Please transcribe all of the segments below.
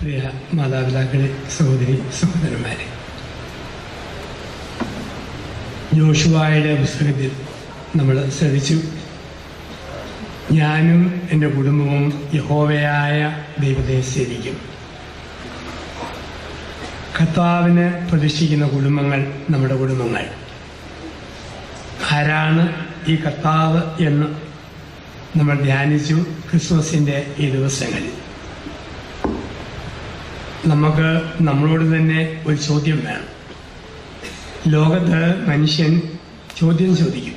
പ്രിയ മാതാപിതാക്കളെ, സഹോദരി സഹോദരന്മാരെ, യോശുവയുടെ പുസ്തകത്തിൽ നമ്മൾ ശ്രദ്ധിച്ചു, ഞാനും എൻ്റെ കുടുംബവും യഹോവയായ ദൈവത്തെ സേവിക്കും. കർത്താവിന് പ്രതിഷ്ഠിക്കുന്ന കുടുംബങ്ങൾ നമ്മുടെ കുടുംബങ്ങൾ. ആരാണ് ഈ കർത്താവ് എന്ന് നമ്മൾ ധ്യാനിച്ചു ക്രിസ്മസിൻ്റെ ഈ ദിവസങ്ങളിൽ. നമുക്ക് നമ്മളോട് തന്നെ ഒരു ചോദ്യം വേണം. ലോകത്ത് മനുഷ്യൻ ചോദ്യം ചോദിക്കും.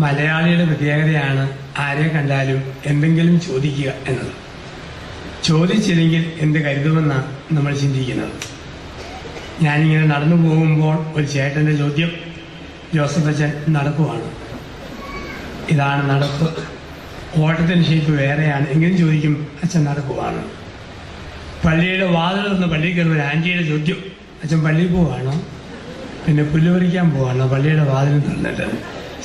മലയാളിയുടെ പ്രത്യേകതയാണ് ആരെ കണ്ടാലും എന്തെങ്കിലും ചോദിക്കുക എന്നത്. ചോദിച്ചില്ലെങ്കിൽ എന്ത് കരുതുമെന്നാണ് നമ്മൾ ചിന്തിക്കുന്നത്. ഞാനിങ്ങനെ നടന്നു പോകുമ്പോൾ ഒരു ചേട്ടൻ്റെ ചോദ്യം, ജോസഫ് അച്ഛൻ നടക്കുവാണ്, ഇതാണ് നടപ്പ്, ഓട്ടത്തിന് ഷേപ്പ് വേറെയാണ് എങ്കിലും ചോദിക്കും, അച്ഛൻ നടക്കുവാണ്. പള്ളിയുടെ വാതിൽ നിന്ന് പള്ളിയിൽ കയറുന്ന ഒരു ആൻറ്റിയുടെ ചോദ്യം, അച്ഛൻ പള്ളിയിൽ പോവാണോ, പിന്നെ പുല്ല് പറിക്കാൻ പോവാണോ, പള്ളിയുടെ വാതിൽ തുറന്നിട്ട്.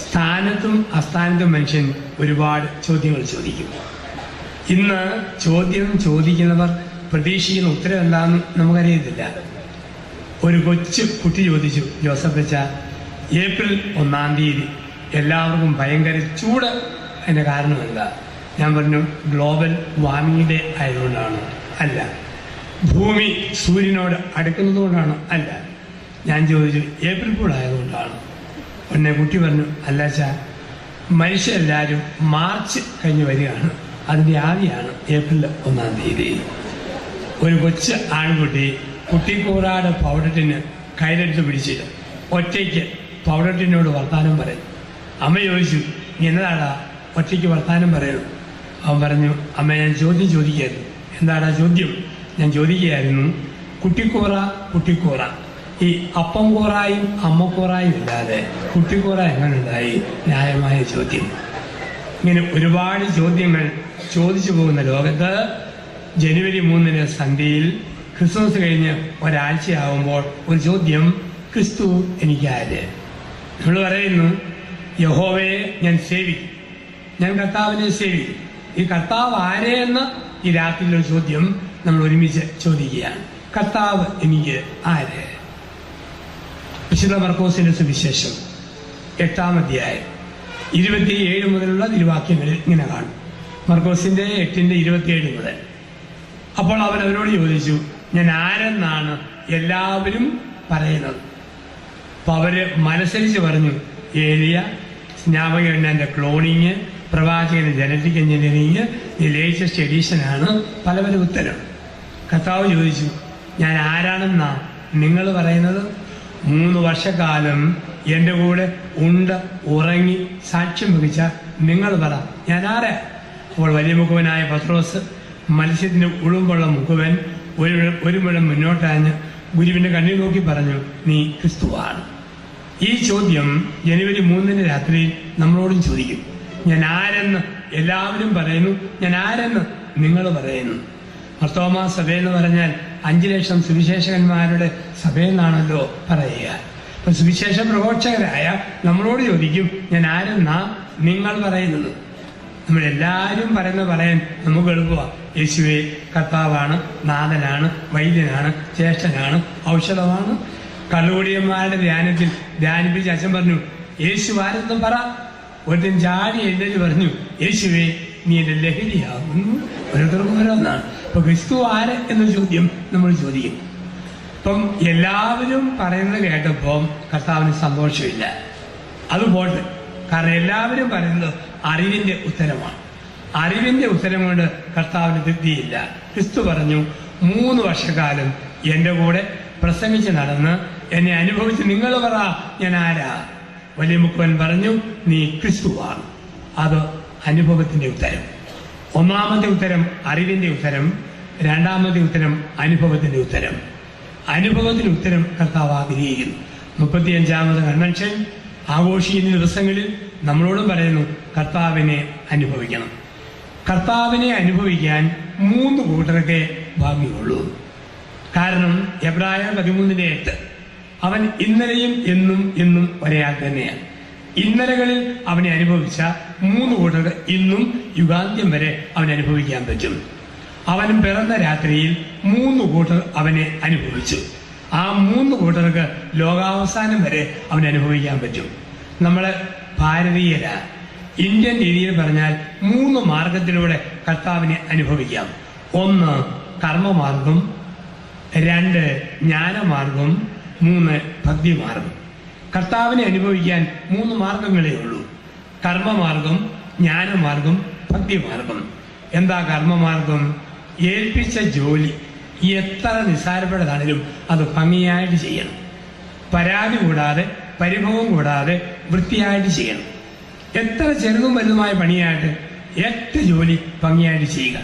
സ്ഥാനത്തും അസ്ഥാനത്തും മനുഷ്യൻ ഒരുപാട് ചോദ്യങ്ങൾ ചോദിക്കും. ഇന്ന് ചോദ്യം ചോദിക്കുന്നവർ പ്രതീക്ഷിക്കുന്ന ഉത്തരം എന്താണെന്ന് നമുക്കറിയത്തില്ല. ഒരു കൊച്ചു കുട്ടി ചോദിച്ചു, ജോസഫ് അച്ഛ, ഏപ്രിൽ 1-ാം തീയതി എല്ലാവർക്കും ഭയങ്കര ചൂട്, അതിൻ്റെ കാരണം എന്താ? ഞാൻ പറഞ്ഞു, ഗ്ലോബൽ വാർമിംഗ് ഡേ ആയതുകൊണ്ടാണ്. അല്ല. ഭൂമി സൂര്യനോട് അടുക്കുന്നതുകൊണ്ടാണ്? അല്ല. ഞാൻ ചോദിച്ചു, ഏപ്രിൽ ഫൂൾ ആയതുകൊണ്ടാണ്? ഉടനെ കുട്ടി പറഞ്ഞു, അല്ല അച്ഛാ, മനുഷ്യരെല്ലാവരും മാർച്ച് കഴിഞ്ഞ് വരികയാണ്, അതിൻ്റെ ആദ്യമാണ് ഏപ്രിൽ 1-ാം തീയതി. ഒരു കൊച്ചു ആൺകുട്ടി കുട്ടിക്കൂറാട് പൗഡറ്റിന് കയ്യിലെടുത്ത് പിടിച്ചിട്ട് ഒറ്റയ്ക്ക് പൗഡറ്റിനോട് വർത്താനം പറയും. അമ്മ ചോദിച്ചു, എന്നതാടാ ഒറ്റയ്ക്ക് വർത്താനം പറയണം? അവൻ പറഞ്ഞു, അമ്മ ഞാൻ ചോദ്യം ചോദിക്കുകയായിരുന്നു. എന്താടാ ചോദ്യം? ഞാൻ ചോദിക്കുകയായിരുന്നു, കുട്ടിക്കൂറ കുട്ടിക്കൂറ, ഈ അപ്പം കൂറായും അമ്മക്കൂറായും ഇല്ലാതെ കുട്ടിക്കൂറ എങ്ങനെ ഉണ്ടായി? ന്യായമായ ചോദ്യം. ഇങ്ങനെ ഒരുപാട് ചോദ്യങ്ങൾ ചോദിച്ചു പോകുന്ന ലോകത്ത് ജനുവരി 3-ന് സന്ധ്യയിൽ ക്രിസ്മസ് കഴിഞ്ഞ് ഒരാഴ്ചയാവുമ്പോൾ ഒരു ചോദ്യം, ക്രിസ്തു എനിക്കാര്? നമ്മൾ പറയുന്നു, യഹോവയെ ഞാൻ സേവിക്കും, ഞാൻ കർത്താവിനെ സേവിക്കും. ഈ കർത്താവ് ആരെയെന്ന് ഈ രാത്രിയിലൊരു ചോദ്യം നമ്മൾ ഒരുമിച്ച് ചോദിക്കുകയാണ്. കർത്താവ് എനിക്ക് ആര്? വിശുദ്ധ മർക്കോസിന്റെ സുവിശേഷം 8-ാം അധ്യായം 27 മുതലുള്ള തിരുവാക്യങ്ങളിൽ ഇങ്ങനെ കാണും. മർക്കോസിന്റെ 8-27 മുതൽ. അപ്പോൾ അവൻ അവരോട് ചോദിച്ചു, ഞാൻ ആരെന്നാണ് എല്ലാവരും പറയുന്നത്? അപ്പൊ അവര് മനസ്സരിച്ച് പറഞ്ഞു, ഏലിയ, സ്നാപകന്റെ ക്ലോണിങ്, പ്രവാചകന്റെ ജനറ്റിക് എഞ്ചിനീയറിങ്, ഈ ലേറ്റസ്റ്റ് എഡീഷനാണ് പല പല ഉത്തരം. കർത്താവ് ചോദിച്ചു, ഞാൻ ആരാണെന്നാ നിങ്ങൾ പറയുന്നത്? 3 വർഷക്കാലം എൻ്റെ കൂടെ ഉണ്ട് ഉറങ്ങി സാക്ഷ്യം വഹിച്ച നിങ്ങൾ പറ, ഞാൻ ആരാ? അപ്പോൾ വലിയ മുഖവനായ പത്രോസ്, മത്സ്യത്തിന്റെ ഉളുമ്പുള്ള മുഖവൻ, ഒരു മുഴം മുന്നോട്ടാഞ്ഞ് ഗുരുവിന്റെ കണ്ണിൽ നോക്കി പറഞ്ഞു, നീ ക്രിസ്തുവാണ്. ഈ ചോദ്യം ജനുവരി 3-ന് രാത്രിയിൽ നമ്മളോടും ചോദിക്കും. ഞാൻ ആരെന്ന് എല്ലാവരും പറയുന്നു, ഞാൻ ആരെന്ന് നിങ്ങൾ പറയുന്നു. മർത്തോമാ സഭയെന്ന് പറഞ്ഞാൽ 5 ലക്ഷം സുവിശേഷകന്മാരുടെ സഭയെന്നാണല്ലോ പറയുക. അപ്പൊ സുവിശേഷ പ്രഘോഷകരായ നമ്മളോട് ചോദിക്കും, ഞാൻ ആരെന്നാ നിങ്ങൾ പറയുന്നത്? നമ്മളെല്ലാവരും പറയാൻ നമുക്ക് എളുപ്പമാണ്. യേശുവേ കർത്താവാണ്, നാഥനാണ്, വൈദ്യനാണ്, ജ്യേഷ്ഠനാണ്, ഔഷധമാണ്. കള്ളുകുടിയന്മാരുടെ ധ്യാനിപ്പിച്ച് അച്ഛൻ പറഞ്ഞു, യേശു ആരെന്നും പറ. ഒരുത്തൻ ചാടി എഴുന്നേറ്റ് പറഞ്ഞു, യേശുവേ നീ എൻ്റെ ലഹരിയാകുന്നു. ഓരോരുത്തർക്കും ഓരോന്നാണ്. അപ്പൊ ക്രിസ്തു ആര് എന്ന ചോദ്യം നമ്മൾ ചോദിക്കും. അപ്പം എല്ലാവരും പറയുന്നത് കേട്ടപ്പോൾ കർത്താവിന് സന്തോഷമില്ല. അത് പോട്ടെ, കാരണം എല്ലാവരും പറയുന്നത് അറിവിന്റെ ഉത്തരമാണ്. അറിവിന്റെ ഉത്തരം കൊണ്ട് കർത്താവിന് തൃപ്തിയില്ല. ക്രിസ്തു പറഞ്ഞു, 3 വർഷക്കാലം എൻ്റെ കൂടെ പ്രസംഗിച്ച് നടന്ന് എന്നെ അനുഭവിച്ച് നിങ്ങൾ പറ, ഞാൻ ആരാ? വലിയ മുക്കുവൻ പറഞ്ഞു, നീ ക്രിസ്തുവാണ്. അത് അനുഭവത്തിന്റെ ഉത്തരം. 1-ാമത്തെ ഉത്തരം അറിവിന്റെ ഉത്തരം, 2-ാമത്തെ ഉത്തരം അനുഭവത്തിന്റെ ഉത്തരം. അനുഭവത്തിന്റെ ഉത്തരം കർത്താവ് ആഗ്രഹിക്കുന്നു. 35-ാമത് കൺവെൻഷൻ ആഘോഷിക്കുന്ന ദിവസങ്ങളിൽ നമ്മളോടും പറയുന്നു, കർത്താവിനെ അനുഭവിക്കണം. കർത്താവിനെ അനുഭവിക്കാൻ 3 കൂട്ടർക്കേ ഭാഗ്യമുള്ളൂ. കാരണം എബ്രായർ 13-8, അവൻ ഇന്നലെയും എന്നും എന്നും ഒരേയാൾ തന്നെയാണ്. ഇന്നലകളിൽ അവനെ അനുഭവിച്ച 3 കൂട്ടർ ഇന്നും യുഗാന്ത്യം വരെ അവൻ അനുഭവിക്കാൻ പറ്റും. അവൻ പിറന്ന രാത്രിയിൽ 3 കൂട്ടർ അവനെ അനുഭവിച്ചു. ആ 3 കൂട്ടർക്ക് ലോകാവസാനം വരെ അവൻ അനുഭവിക്കാൻ പറ്റും. നമ്മള് ഭാരതീയരാ. ഇന്ത്യൻ രീതിയിൽ പറഞ്ഞാൽ 3 മാർഗത്തിലൂടെ കർത്താവിനെ അനുഭവിക്കാം. 1 കർമ്മമാർഗം, 2 ജ്ഞാനമാർഗം, 3 ഭക്തിമാർഗം. കർത്താവിനെ അനുഭവിക്കാൻ 3 മാർഗങ്ങളേ ഉള്ളൂ: കർമ്മമാർഗം, ജ്ഞാനമാർഗം, ഭക്തിമാർഗം. എന്താ കർമ്മമാർഗം? ഏൽപ്പിച്ച ജോലി എത്ര നിസ്സാരപ്പെട്ടതാണെങ്കിലും അത് ഭംഗിയായിട്ട് ചെയ്യണം. പരാതി കൂടാതെ, പരിഭവം കൂടാതെ വൃത്തിയായിട്ട് ചെയ്യണം. എത്ര ചെറുതും വലുതുമായ പണിയായിട്ട് ഏറ്റ ജോലി ഭംഗിയായിട്ട് ചെയ്യുക.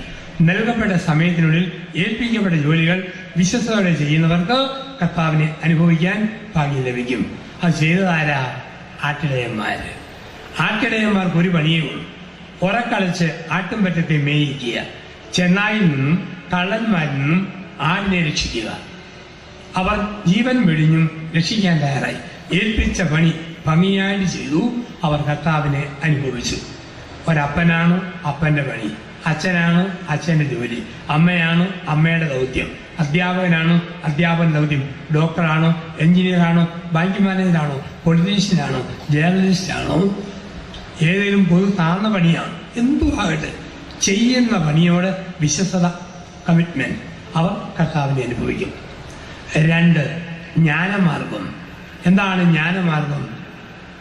നൽകപ്പെട്ട സമയത്തിനുള്ളിൽ ഏൽപ്പിക്കപ്പെട്ട ജോലികൾ വിശ്വസ്തയോടെ ചെയ്യുന്നവർക്ക് കർത്താവിനെ അനുഭവിക്കാൻ ഭാഗ്യം ലഭിക്കും. അത് ചെയ്തതാരാ? ആട്ടിടയന്മാര്. ആട്ടിടയന്മാർക്ക് ഒരു പണിയേ ഉള്ളൂ: ഉറക്കളിച്ച് ആട്ടുംപറ്റത്തെ മേയിക്കുക, ചെന്നായിൽ നിന്നും കള്ളന്മാരിൽ നിന്നും ആടിനെ രക്ഷിക്കുക. അവർ ജീവൻ വെടിഞ്ഞും രക്ഷിക്കാൻ തയ്യാറായി. ഏൽപ്പിച്ച പണി ഭംഗിയായിട്ട് ചെയ്തു. അവർ കർത്താവിനെ അനുഭവിച്ചു. ഒരപ്പനാണ് അപ്പന്റെ പണി, അച്ഛനാണ് അച്ഛന്റെ ജോലി, അമ്മയാണ് അമ്മയുടെ ദൗത്യം, അധ്യാപകനാണ് അധ്യാപന ദൗത്യം, ഡോക്ടറാണോ, എഞ്ചിനീയറാണോ, ബാങ്ക് മാനേജറാണോ, പൊളിറ്റീഷ്യനാണോ, ജേർണലിസ്റ്റാണോ, ഏതെങ്കിലും പൊതു താഴ്ന്ന പണിയാണ്, എന്തുമാകട്ടെ ചെയ്യുന്ന പണിയോട് വിശ്വസ്തത, കമ്മിറ്റ്മെന്റ്, അവർ കർത്താവിനെ അനുഭവിക്കും. 2 ജ്ഞാനമാർഗം. എന്താണ് ജ്ഞാനമാർഗം?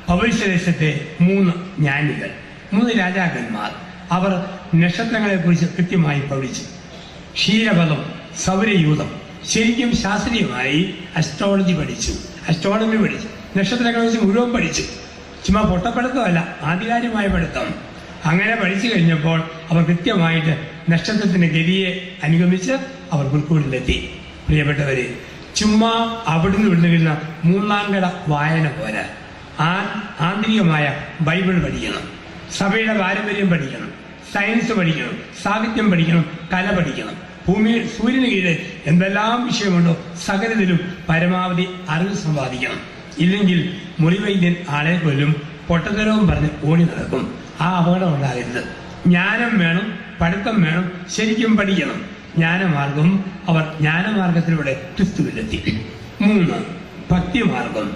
ഭവിഷ്യദേശത്തെ 3 ജ്ഞാനികൾ, 3 രാജാക്കന്മാർ. അവർ നക്ഷത്രങ്ങളെ കുറിച്ച് കൃത്യമായി പഠിച്ചു. ക്ഷീരപദം, സൗരയൂഥം. ശരിക്കും ശാസ്ത്രീയമായി അസ്ട്രോളജി പഠിച്ചു, അസ്ട്രോണമി പഠിച്ചു, നക്ഷത്രങ്ങളെ കുറിച്ച് മുഴുവൻ പഠിച്ചു. ചുമ്മാ പൊട്ടപ്പെടുത്തമല്ല, ആധികാരികമായ പഠിത്തം. അങ്ങനെ പഠിച്ചു കഴിഞ്ഞപ്പോൾ അവർ കൃത്യമായിട്ട് നക്ഷത്രത്തിന്റെ ഗതിയെ അനുഗമിച്ച് അവർ പുൽക്കൂടിലെത്തി. പ്രിയപ്പെട്ടവരെ, ചുമ്മാ അവിടുന്ന് വിടുന്ന 3ാം കട വായന പോരാ. ആന്തരികമായ ബൈബിൾ പഠിക്കണം, സഭയുടെ പാരമ്പര്യം പഠിക്കണം, സയൻസ് പഠിക്കണം, സാഹിത്യം പഠിക്കണം, കല പഠിക്കണം. സൂര്യന് കീഴിൽ എന്തെല്ലാം വിഷയമുണ്ടോ സകലത്തിലും പരമാവധി അറിവ് സമ്പാദിക്കണം. ഇല്ലെങ്കിൽ മുറിവൈദ്യൻ ആളെ കൊല്ലും, പൊട്ടത്തരവും പറഞ്ഞ് ഓടി നടക്കും. ആ അപകടം ഉണ്ടാകരുത്. ജ്ഞാനം വേണം, പഠിത്തം വേണം, ശരിക്കും പഠിക്കണം. ജ്ഞാനമാർഗം. അവർ ജ്ഞാനമാർഗത്തിലൂടെ ക്രിസ്തുവിലെത്തി. 3 ഭക്തിമാർഗം.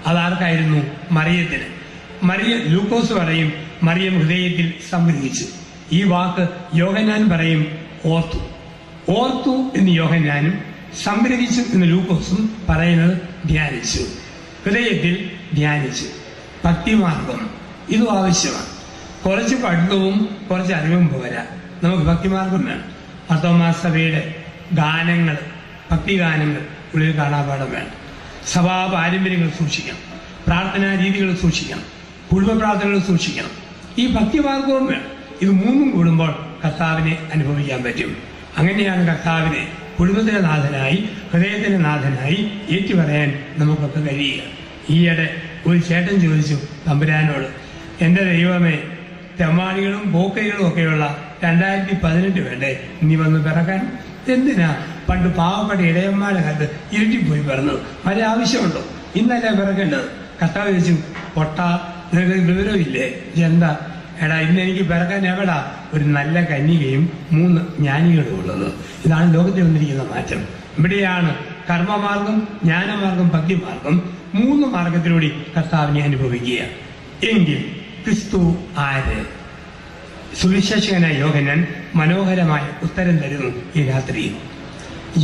അതാർക്കായിരുന്നു? മറിയത്തിന്. ലൂക്കോസ് പറയും മറിയം ഹൃദയത്തിൽ സംഗ്രഹിച്ചു. ഈ വാക്ക് യോഹന്നാൻ പറയും ഓർത്തു. ഓർത്തു എന്ന് യോഹന്നാനും സംഗ്രഹിച്ചു എന്ന് ലൂക്കോസും പറയുന്നത് ധ്യാനിച്ചു, ഹൃദയത്തിൽ ധ്യാനിച്ചു. ഭക്തിമാർഗം ഇതും ആവശ്യമാണ്. കുറച്ച് പഠിത്തവും കുറച്ച് അറിവും പോരാ, നമുക്ക് ഭക്തിമാർഗം വേണം. മർത്തോമാസഭയുടെ ഗാനങ്ങൾ, ഭക്തിഗാനങ്ങൾ ഉള്ളിൽ കാണാപാഠം വേണം. സഭാ പാരമ്പര്യങ്ങൾ സൂക്ഷിക്കണം, പ്രാർത്ഥനാ രീതികൾ സൂക്ഷിക്കണം, കുടുംബ പ്രാർത്ഥനകൾ സൂക്ഷിക്കണം. ഈ ഭക്തിമാർഗവും വേണം. ഇത് 3ഉം കൂടുമ്പോൾ കർത്താവിനെ അനുഭവിക്കാൻ പറ്റും. അങ്ങനെയാണ് കർത്താവിനെ കുടുംബത്തിന്റെ നാഥനായി, ഹൃദയത്തിന്റെ നാഥനായി ഏറ്റുപറയാൻ നമുക്കൊക്കെ കഴിയുക. ഈയിടെ ഒരു ചേട്ടൻ ചോദിച്ചു തമ്പുരാനോട്, എന്റെ ദൈവമേ, തെമ്മാടികളും പോക്കൈകളും ഒക്കെയുള്ള 2018 വേണ്ടേ നീ വന്ന് പിറക്കാൻ? എന്തിനാ പണ്ട് പാവപ്പെട്ട ഇടയന്മാരുടെ കാലത്ത് ഇരുട്ടിപ്പോയി പിറന്നത്? വരെ ആവശ്യമുണ്ടോ? ഇന്നല്ലേ പിറക്കേണ്ടത്? കർത്താവ് ചോദിച്ചു, പൊട്ട, നിനക്ക് വിവരമില്ലേ? എന്താ എടാ, ഇന്ന് എനിക്ക് പിറക്കാൻ എവിടാ ഒരു നല്ല കന്യകയും 3 ജ്ഞാനികളും ഉള്ളത്? ഇതാണ് ലോകത്തിൽ വന്നിരിക്കുന്ന മാറ്റം. ഇവിടെയാണ് കർമ്മമാർഗം, ജ്ഞാനമാർഗം, ഭക്തിമാർഗം, 3 മാർഗത്തിലൂടെ കർത്താവിനെ അനുഭവിക്കുക. എങ്കിൽ ക്രിസ്തു ആര്? സുവിശേഷകനായ യോഹന്നാൻ മനോഹരമായ ഉത്തരം തരുന്നു ഈ രാത്രിയിൽ.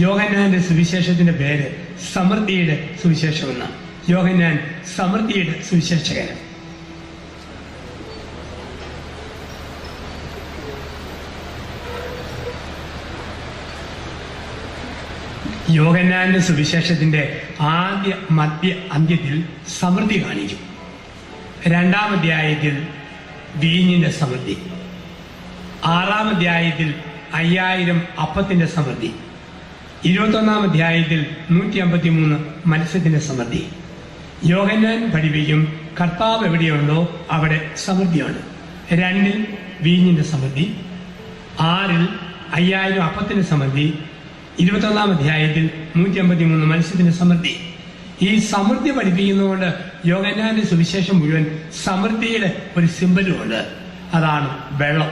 യോഹന്നാന്റെ സുവിശേഷത്തിന്റെ പേര് സമൃദ്ധിയുടെ സുവിശേഷം എന്നാണ്. യോഹന്നാൻ സമൃദ്ധിയുടെ സുവിശേഷകൻ. യോഹന്നാന്റെ സുവിശേഷത്തിന്റെ ആദ്യ, മധ്യ, അന്ത്യത്തിൽ സമൃദ്ധി കാണിക്കും. 2-ാം അധ്യായത്തിൽ വീഞ്ഞിന്റെ സമൃദ്ധി, 6-ാം അധ്യായത്തിൽ 5000 അപ്പത്തിന്റെ സമൃദ്ധി, 21-ാം അധ്യായത്തിൽ 153 മത്സ്യത്തിന്റെ സമൃദ്ധി. യോഹന്നാൻ പഠിപ്പിക്കും കർത്താവ് എവിടെയുണ്ടോ അവിടെ സമൃദ്ധിയുണ്ട്. 2-ൽ വീഞ്ഞിന്റെ സമൃദ്ധി, 6-ൽ 5000 അപ്പത്തിന്റെ സമൃദ്ധി, 21-ാം അധ്യായത്തിൽ 153 മത്സ്യത്തിന്റെ സമൃദ്ധി. ഈ സമൃദ്ധി പഠിപ്പിക്കുന്നതുകൊണ്ട് യോഹന്നാന്റെ സുവിശേഷം മുഴുവൻ സമൃദ്ധിയുടെ ഒരു സിമ്പലുമുണ്ട്. അതാണ് വെള്ളം.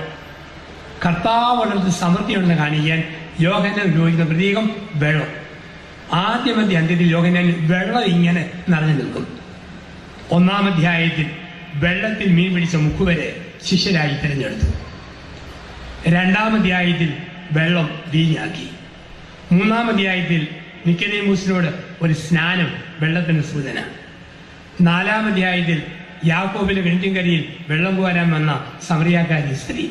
കർത്താവ് വളർത്ത് സമൃദ്ധിയുണ്ടെന്ന് കാണിക്കാൻ യോഹന്നാൻ ഉപയോഗിക്കുന്ന പ്രതീകം വെള്ളം. ആദ്യമധ്യ അന്ത്യത്തിൽ യോഹന്നാൻ വെള്ളം ഇങ്ങനെ നിറഞ്ഞു നിൽക്കും. 1-ാം അധ്യായത്തിൽ വെള്ളത്തിൽ മീൻ പിടിച്ച മുക്കുവരെ ശിഷ്യരായി തിരഞ്ഞെടുത്തു. 2-ാം അധ്യായത്തിൽ വെള്ളം വീഞ്ഞാക്കി. 3-ാം അധ്യായത്തിൽ നിക്കോദീമോസിനോട് ഒരു സ്നാനം വെള്ളത്തിന് സൂചന. 4-ാം അധ്യായത്തിൽ യാക്കോബിന്റെ കിണറ്റിൻകരയിൽ വെള്ളം കോരാൻ വന്ന സമറിയാക്കാരി സ്ത്രീ.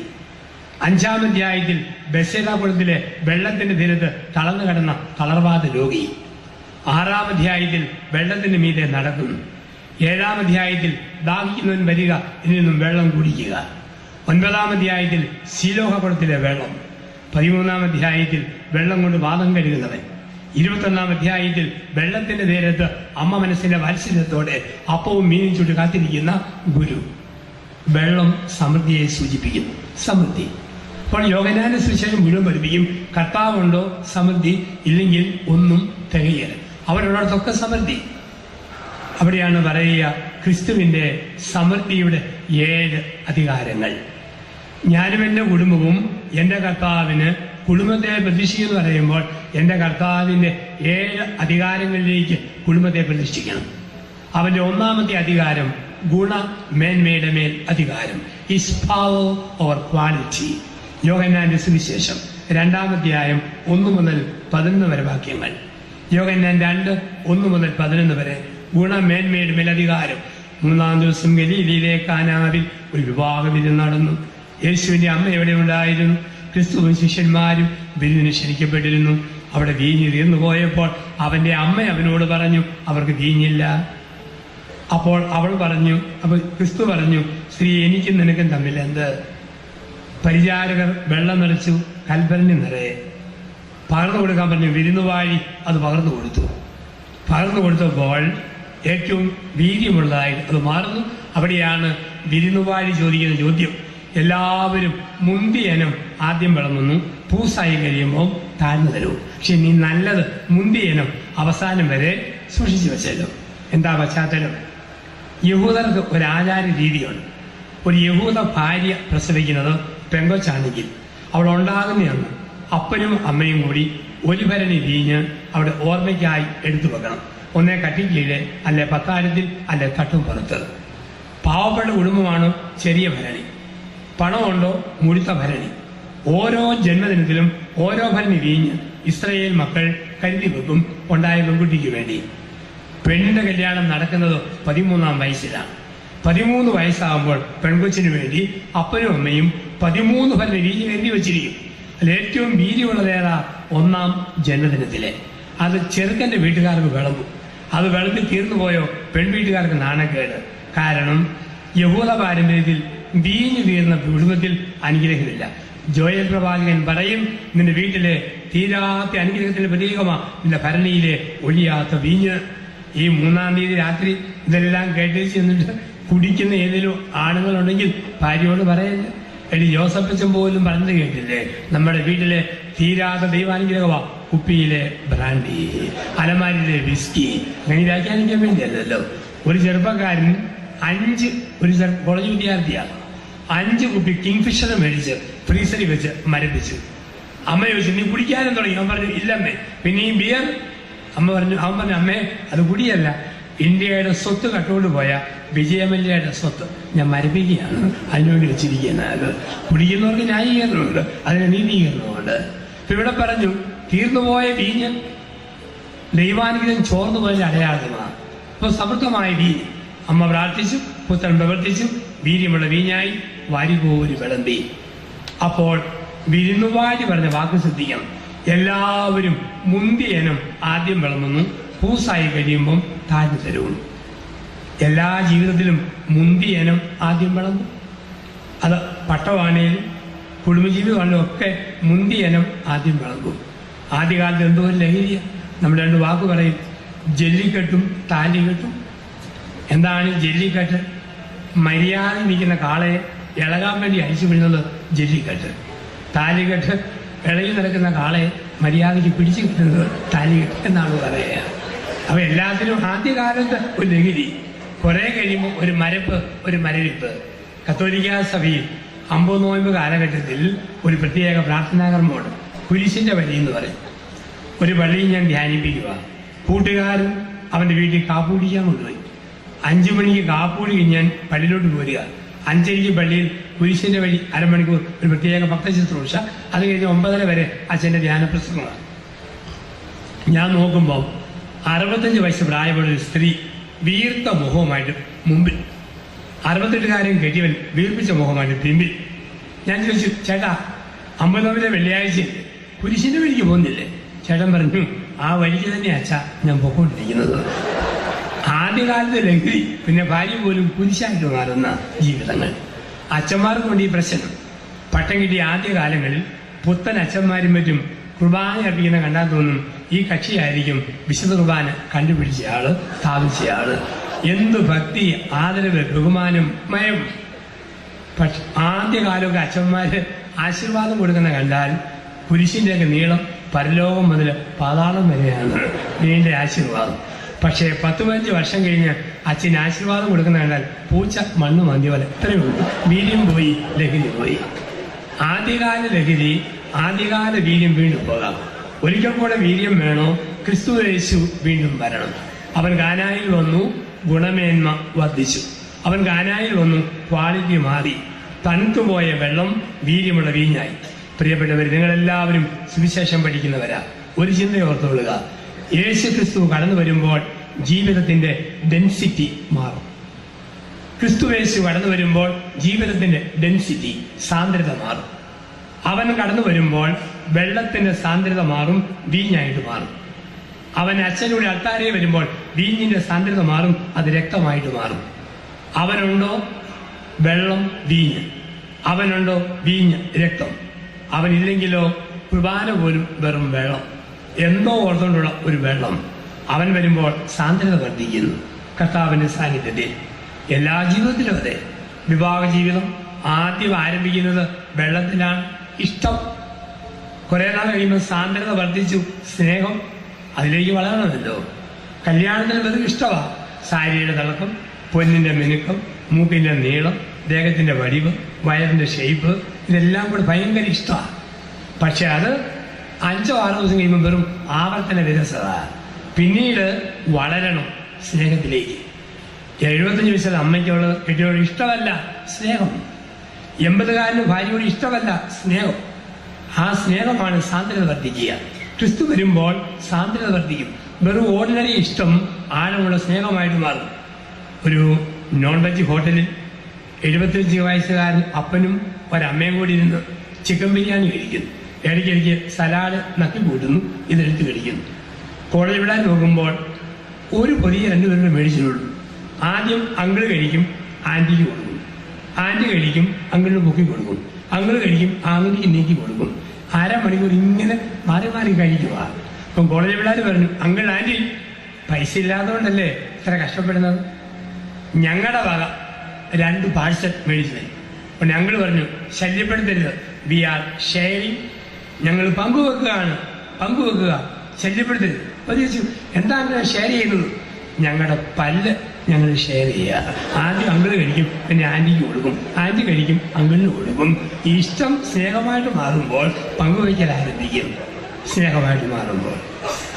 5-ാം അധ്യായത്തിൽ ബെത്സേദ കുളത്തിലെ വെള്ളത്തിന്റെ തീരത്ത് തളർന്നു കിടന്ന തളർവാദ രോഗി. 6-ാം അധ്യായത്തിൽ വെള്ളത്തിന്റെ മീതെ നടക്കുന്നു. 7-ാം അധ്യായത്തിൽ ദാഹിക്കുന്നവൻ വരിക, ഇതിൽ നിന്നും വെള്ളം കുടിക്കുക. 9-ാം അധ്യായത്തിൽ ശീലോഹ കുളത്തിലെ വെള്ളം. 13-ാം അധ്യായത്തിൽ വെള്ളം കൊണ്ട് വാദം കഴുകുന്നവൻ. 21-ാം അധ്യായത്തിൽ വെള്ളത്തിന്റെ തീരത്ത് അമ്മ മനസ്സിന്റെ വാത്സല്യത്തോടെ അപ്പവും മീനും ചുട്ട് കാത്തിരിക്കുന്ന ഗുരു. വെള്ളം സമൃദ്ധിയെ സൂചിപ്പിക്കുന്നു. സമൃദ്ധി. അപ്പോൾ യോഹന്നാന്റെ സുവിശേഷം മുഴുവൻ പഠിപ്പിക്കും, കർത്താവുണ്ടോ സമൃദ്ധി, ഇല്ലെങ്കിൽ ഒന്നും തികയല്ല. അവരുള്ളിടത്തൊക്കെ സമൃദ്ധി. അവിടെയാണ് പറയുക ക്രിസ്തുവിന്റെ സമൃദ്ധിയുടെ 7 അധികാരങ്ങൾ. ഞാനും എൻ്റെ കുടുംബവും എൻ്റെ കർത്താവിന് കുടുംബത്തെ പ്രതിഷ്ഠിക്കുന്നു പറയുമ്പോൾ എൻ്റെ കർത്താവിൻ്റെ 7 അധികാരങ്ങളിലേക്ക് കുടുംബത്തെ പ്രതിഷ്ഠിക്കണം. അവൻ്റെ 1-ാമത്തെ അധികാരം ഗുണമേന്മയുടെ മേൽ അധികാരം. Is power over quality. യോഹന്നാന്റെ സുവിശേഷം 2-ാം അധ്യായം 1 മുതൽ 11 വരെ വാക്യങ്ങൾ. യോഹന്നാൻ 2:1 മുതൽ 11 വരെ ഗുണമേന്മയുടെ മേൽ അധികാരം. 3-ാം ദിവസം ഗലീലയിലെ കാനാവിൽ ഒരു വിവാഹ വിരുന്ന് നടന്നു. യേശുവിന്റെ അമ്മ എവിടെ ഉണ്ടായിരുന്നു? ക്രിസ്തുവും ശിഷ്യന്മാരും വിരുന്നിന് ക്ഷണിക്കപ്പെട്ടിരുന്നു. അവിടെ വീഞ്ഞ് തീർന്നു പോയപ്പോൾ അവന്റെ അമ്മ അവനോട് പറഞ്ഞു, അവർക്ക് വീഞ്ഞില്ല. അപ്പോൾ അവൾ പറഞ്ഞു, അപ്പോൾ ക്രിസ്തു പറഞ്ഞു, സ്ത്രീ, എനിക്കും നിനക്കും തമ്മിൽ എന്ത്? പരിചാരകർ വെള്ളം നിറച്ചു, കൽഭരണി നിറയെ. പകർന്നു കൊടുക്കാൻ പറഞ്ഞു. വിരുന്നുവാഴി അത് പകർന്നു കൊടുത്തു. പകർന്നു കൊടുത്തപ്പോൾ ഏറ്റവും വീര്യമുള്ളതായി അത് മാറുന്നു. അവിടെയാണ് വിരുന്നുവാഴി ചോദിക്കുന്ന ചോദ്യം. എല്ലാവരും മുന്തിയനം ആദ്യം വിളമ്പുന്നു, പൂസായി കഴിയുമ്പോൾ താഴ്ന്നു തരും. പക്ഷെ നീ നല്ലത് മുന്തിയനം അവസാനം വരെ സൂക്ഷിച്ചു വെച്ചല്ലോ. എന്താ പശ്ചാത്തലം? യഹൂദർക്ക് ഒരു ആചാര രീതിയുണ്ട്. ഒരു യഹൂദ ഭാര്യ പ്രസവിക്കുന്നത് പെങ്കൊച്ചാണെങ്കിൽ അവൾ ഉണ്ടാകുന്നതാണ് അപ്പനും അമ്മയും കൂടി ഒരു ഭരണി വീഞ്ഞ് അവിടെ ഓർമ്മയ്ക്കായി എടുത്തു വെക്കണം. ഒന്നേ കട്ടിക്കീഴ്, അല്ലെ പത്താരത്തിൽ, അല്ലെ തട്ടും പുറത്ത്. പാവപ്പെട്ട കുടുംബമാണ് ചെറിയ ഭരണി, പണമുണ്ടോ മുഴുത്ത ഭരണി. ഓരോ ജന്മദിനത്തിലും ഓരോ ഭരണി വീഞ്ഞ് ഇസ്രായേൽ മക്കൾ കരുതി വെക്കും ഉണ്ടായ പെൺകുട്ടിക്ക് വേണ്ടി. പെണ്ണിന്റെ കല്യാണം നടക്കുന്നത് 13-ാം വയസ്സിലാണ്. 13 വയസ്സാകുമ്പോൾ പെൺകൊച്ചിന് വേണ്ടി അപ്പനും അമ്മയും 13 ഭരണി വീഞ്ഞ് കരുതി വെച്ചിരിക്കും. അതിൽ ഏറ്റവും വീര്യമുള്ളതേതാ? 1-ാം ജന്മദിനത്തിലെ. അത് ചെറുക്കന്റെ വീട്ടുകാർക്ക് വിളമ്പും. അത് വിളമ്പി തീർന്നു പോയോ പെൺവീട്ടുകാർക്ക് നാണക്കേട്. കാരണം യഹൂദ പാരമ്പര്യത്തിൽ വീഞ്ഞു തീർന്ന കുടുംബത്തിൽ അനുഗ്രഹമില്ല. ജോയൽ പ്രവാചകൻ പറയും, നിന്റെ വീട്ടിലെ തീരാത്ത അനുഗ്രഹത്തിന്റെ പ്രതീകമാ നിന്റെ ഭരണിയിലെ ഒഴിയാത്ത വീഞ്ഞ്. ഈ 3-ാം തീയതി രാത്രി ഇതെല്ലാം കേട്ടേച്ച് ചെന്നിട്ട് കുടിക്കുന്ന ഏതെങ്കിലും ആണുങ്ങളുണ്ടെങ്കിൽ ഭാര്യയോട് പറയില്ല. എടി ജോസഫച്ചൻ പോലും പറഞ്ഞു കേട്ടില്ലേ, നമ്മുടെ വീട്ടിലെ തീരാത്ത ദൈവാനുഗ്രഹമാ കുപ്പിയിലെ ബ്രാൻഡി, അലമാരിയിലെ വിസ്കി. അങ്ങനെ വ്യാഖ്യാനിക്കാൻ വേണ്ടിയല്ലല്ലോ. ഒരു ചെറുപ്പക്കാരൻ ഒരു കോളേജ് വിദ്യാർത്ഥിയാണ്, 5 കുപ്പി കിങ്ഫിഷർ മേടിച്ച് ഫ്രീസറിൽ വെച്ച് മരപ്പിച്ചു. അമ്മ ചോദിച്ചു, നീ കുടിക്കാനും തുടങ്ങി? അവൻ പറഞ്ഞു, ഇല്ലമ്മേ. പിന്നെ ഈ ബിയർ? അവൻ പറഞ്ഞു, അമ്മേ അത് കുടിയല്ല, ഇന്ത്യയുടെ സ്വത്ത് കട്ടുകൊണ്ട് പോയ വിജയമല്യയുടെ സ്വത്ത് ഞാൻ മരപ്പിക്കുകയാണ്, അതിനുവേണ്ടി വെച്ചിരിക്കുന്നത്. കുടിക്കുന്നവർക്ക് ന്യായീകരണമുണ്ട്, അതിന് നീതീകരണമുണ്ട്. ഇപ്പൊ ഇവിടെ പറഞ്ഞു, തീർന്നുപോയ വീഞ്ഞ് ദൈവാനുഗ്രഹം ചോർന്നു പോയ അടയാളമാണ്. ഇപ്പൊ സമൃദ്ധമായ വീഞ്ഞ് അമ്മ പ്രാർത്ഥിച്ചു, പുത്രൻ പ്രവർത്തിച്ചു, വീര്യമുള്ള വീഞ്ഞായി വാരികോരി വിളമ്പി. അപ്പോൾ വിരുന്നുവാരി പറഞ്ഞ വാക്ക് ശ്രദ്ധിക്കണം. എല്ലാവരും മുന്തിയനം ആദ്യം വിളമ്പുന്നു, പൂസായി കഴിയുമ്പം താഴ്ന്നു തരുന്നു. എല്ലാ ജീവിതത്തിലും മുന്തിയനം ആദ്യം വിളമ്പും. അത് പട്ടമാണേലും കുടുംബജീവിതമാണെങ്കിലും ഒക്കെ മുന്തിയനം ആദ്യം വിളമ്പും. ആദ്യകാലത്ത് എന്തോ ഒരു ലഹരിയ. നമ്മൾ 2 വാക്ക് പറയും, ജല്ലിക്കെട്ടും താലികെട്ടും. എന്താണ് ജല്ലിക്കെട്ട്? മര്യാദ നിൽക്കുന്ന കാളയെ ഇളകാൻ വേണ്ടി അഴിച്ചു വിടുന്നത് ജല്ലിക്കെട്ട്. താലികെട്ട് ഇളകി നടക്കുന്ന കാളയെ മര്യാദയ്ക്ക് പിടിച്ചു കിട്ടുന്നത് താലികെട്ട് എന്നാണ് പറയുക. അപ്പൊ എല്ലാത്തിനും ആദ്യകാലത്ത് ഒരു ലഹരി, കുറെ കഴിയുമ്പോൾ ഒരു മരപ്പ്, ഒരു മരവിപ്പ്. കത്തോലിക്ക സഭയിൽ 50 നോയമ്പ് കാലഘട്ടത്തിൽ ഒരു പ്രത്യേക പ്രാർത്ഥനാകർമ്മമുണ്ട്. കുരിശിന്റെ വഴി എന്ന് പറയും. ഒരു പള്ളിയിൽ ഞാൻ ധ്യാനിപ്പിക്കുക. കൂട്ടുകാരൻ അവന്റെ വീട്ടിൽ കാപ്പി കുടിക്കാൻ കൊണ്ടുപോയി. 5 മണിക്ക് കാപ്പി കുടി ഞാൻ പള്ളിയിലോട്ട് പോരുക. 5:30 പള്ളിയിൽ കുരിശിന്റെ വഴി അരമണിക്കൂർ ഒരു പ്രത്യേക ഭക്തശുശ്രൂഷ. അത് കഴിഞ്ഞ് 9:30 വരെ അച്ഛന്റെ ധ്യാന പ്രസംഗമാണ്. ഞാൻ നോക്കുമ്പോൾ 65 വയസ്സ് പ്രായമുള്ള ഒരു സ്ത്രീ വീർത്ത മുഖവുമായിട്ട് മുമ്പിൽ, 68കാരൻ കെട്ടിയവൻ വീർപ്പിച്ച മുഖമായിട്ട് പിമ്പിൽ. ഞാൻ ചോദിച്ചു, ചേട്ടാ 50 വെള്ളിയാഴ്ച കുരിശിന്റെ വഴിക്ക് പോകുന്നില്ലേ? ചേട്ടൻ പറഞ്ഞു, ആ വഴിക്ക് തന്നെ അച്ഛാ ഞാൻ പൊക്കോണ്ടിരിക്കുന്നത്. ആദ്യകാലത്ത് ലഹരി, പിന്നെ ഭാര്യ പോലും കുരിശായിട്ട് മാറുന്ന ജീവിതങ്ങൾ. അച്ഛന്മാർക്ക് കൊണ്ട് ഈ പ്രശ്നം. പട്ടം കിട്ടിയ ആദ്യകാലങ്ങളിൽ പുത്തൻ അച്ഛന്മാരും മറ്റും കുർബാന അർപ്പിക്കുന്ന കണ്ടാൽ തോന്നും ഈ കക്ഷിയായിരിക്കും വിശുദ്ധ കുർബാന കണ്ടുപിടിച്ചയാള്, സ്ഥാപിച്ചയാള്. എന്ത് ഭക്തി, ആദരവ്, ബഹുമാനം, മയം. പക്ഷെ ആദ്യകാലമൊക്കെ അച്ഛന്മാര് ആശീർവാദം കൊടുക്കുന്ന കണ്ടാൽ കുരിശിന്റെയൊക്കെ നീളം പരലോകം മുതൽ പാതാളം വരെയാണ് നീണ്ട ആശീർവാദം. പക്ഷേ 10-15 വർഷം കഴിഞ്ഞ് അച്ഛൻ ആശീർവാദം കൊടുക്കുന്ന കണ്ടാൽ പൂച്ച മണ്ണ് മാന്തിയ പോലെ ഇത്രയേ ഉള്ളൂ. വീര്യം പോയി, ലഹരി പോയി. ആദ്യകാല ലഹരി, ആദ്യകാല വീര്യം വീണ്ടും പോകാം. ഒരിക്കൽ കൂടെ വീര്യം വേണോ? ക്രിസ്തു യേശു വീണ്ടും വരണം. അവൻ കാനായിൽ വന്നു, ഗുണമേന്മ വർദ്ധിച്ചു. അവൻ കാനായിൽ വന്നു, ക്വാളിറ്റി മാറി. തണുത്തുപോയ വെള്ളം വീര്യമുള്ള വീഞ്ഞായി. പ്രിയപ്പെട്ടവർ, നിങ്ങളെല്ലാവരും സുവിശേഷം പഠിക്കുന്നവരാ. ഒരു ചിന്തയോർത്തുകൊള്ളുക, യേശു ക്രിസ്തു കടന്നു വരുമ്പോൾ ജീവിതത്തിന്റെ ഡെൻസിറ്റി മാറും. ക്രിസ്തു യേശു കടന്നു വരുമ്പോൾ ജീവിതത്തിന്റെ ഡെൻസിറ്റി, സാന്ദ്രത മാറും. അവൻ കടന്നു വരുമ്പോൾ വെള്ളത്തിന്റെ സാന്ദ്രത മാറും, വീഞ്ഞായിട്ട് മാറും. അവൻ അച്ഛനൂടെ അൾത്താരയിൽ വരുമ്പോൾ വീഞ്ഞിന്റെ സാന്ദ്രത മാറും, അത് രക്തമായിട്ട് മാറും. അവനുണ്ടോ വെള്ളം, വീഞ്ഞ്. അവനുണ്ടോ വീഞ്ഞ്, രക്തം. അവനില്ലെങ്കിലോ കുർബാന പോലും വെറും വെള്ളം, എന്തോ ഓർത്തുകൊണ്ടുള്ള ഒരു വെള്ളം. അവൻ വരുമ്പോൾ സാന്ദ്രത വർദ്ധിക്കുന്നു കർത്താവിന്റെ സാന്നിധ്യത്തിൽ. എല്ലാ ജീവിതത്തിലും അതെ. വിവാഹ ജീവിതം ആദ്യം ആരംഭിക്കുന്നത് വെള്ളത്തിലാണ്. ഇഷ്ടം കുറെ നാൾ കഴിയുമ്പോൾ സാന്ദ്രത വർദ്ധിച്ചു, സ്നേഹം അതിലേക്ക് വളരണമല്ലോ. കല്യാണത്തിന് വെറും ഇഷ്ടമാണ്. സാരിയുടെ തിളക്കം, പൊന്നിന്റെ മിനുക്കം, മൂക്കിന്റെ നീളം, ദേഹത്തിന്റെ വടിവ്, വയറിന്റെ ഷേപ്പ്, ഇതെല്ലാം കൂടെ ഭയങ്കര ഇഷ്ടമാണ്. പക്ഷെ അത് 5-6 ദിവസം കഴിയുമ്പോൾ വെറും ആവർത്തന വിരസത. പിന്നീട് വളരണം സ്നേഹത്തിലേക്ക്. 75 വയസ്സുള്ള അമ്മയ്ക്കുള്ളത് കെട്ടിയോട് ഇഷ്ടമല്ല, സ്നേഹം. 80കാരന് ഭാര്യയോട് ഇഷ്ടമല്ല, സ്നേഹം. ആ സ്നേഹമാണ് സാന്ദ്രത വർദ്ധിക്കുക. ക്രിസ്തു വരുമ്പോൾ സാന്ദ്രത വർദ്ധിക്കും. വെറും ഓർഡിനറി ഇഷ്ടം ആഴമുള്ള സ്നേഹമായിട്ട് മാറും. ഒരു നോൺ വെജ് ഹോട്ടലിൽ 75 വയസ്സുകാരൻ അപ്പനും ഒരമ്മയും കൂടി ഇരുന്ന് ചിക്കൻ ബിരിയാണി കഴിക്കുന്നു. ഇടയ്ക്കിടയ്ക്ക് സലാഡ് നക്കി കൂട്ടുന്നു, ഇതെടുത്ത് കഴിക്കുന്നു. കോളേജ് വിടാൻ നോക്കുമ്പോൾ ഒരു പൊതിയെ 2 പേരുടെ മേടിച്ചിട്ടുള്ളൂ. ആദ്യം അങ്കിള് കഴിക്കും, ആന്റിക്ക് കൊടുക്കും. ആന്റി കഴിക്കും, അങ്കിളിന് പൊക്കി കൊടുക്കും. അങ്കിള് കഴിക്കും, ആന്റിക്ക് നീക്കി കൊടുക്കും. അരമണിക്കൂർ ഇങ്ങനെ മാറി മാറി കഴിക്കുക. അപ്പം കോളേജ് വിടാൻ പറഞ്ഞു, അങ്കിൾ ആന്റി പൈസ ഇല്ലാത്തതുകൊണ്ടല്ലേ ഇത്ര കഷ്ടപ്പെടുന്നത്, ഞങ്ങളുടെ വക 2 പാഴ്സൽ മേടിച്ചത്. അപ്പൊ ഞങ്ങൾ പറഞ്ഞു, ശല്യപ്പെടുത്തരുത്, വി ആർ ഷെയറിങ്, ഞങ്ങൾ പങ്കുവെക്കുക, ശല്യപ്പെടുത്തരുത്. അപ്പൊ ചോദിച്ചു, എന്താ ഷെയർ ചെയ്യുന്നത്? ഞങ്ങളുടെ പല്ല് ഞങ്ങൾ ഷെയർ ചെയ്യുക. ആദ്യം അങ്കിള് കഴിക്കും, പിന്നെ ആന്റിക്ക് കൊടുക്കും. ആന്റി കഴിക്കും, അങ്കിളിന് കൊടുക്കും. ഇഷ്ടം സ്നേഹമായിട്ട് മാറുമ്പോൾ പങ്കുവയ്ക്കൽ ആരംഭിക്കും. സ്നേഹമായിട്ട് മാറുമ്പോൾ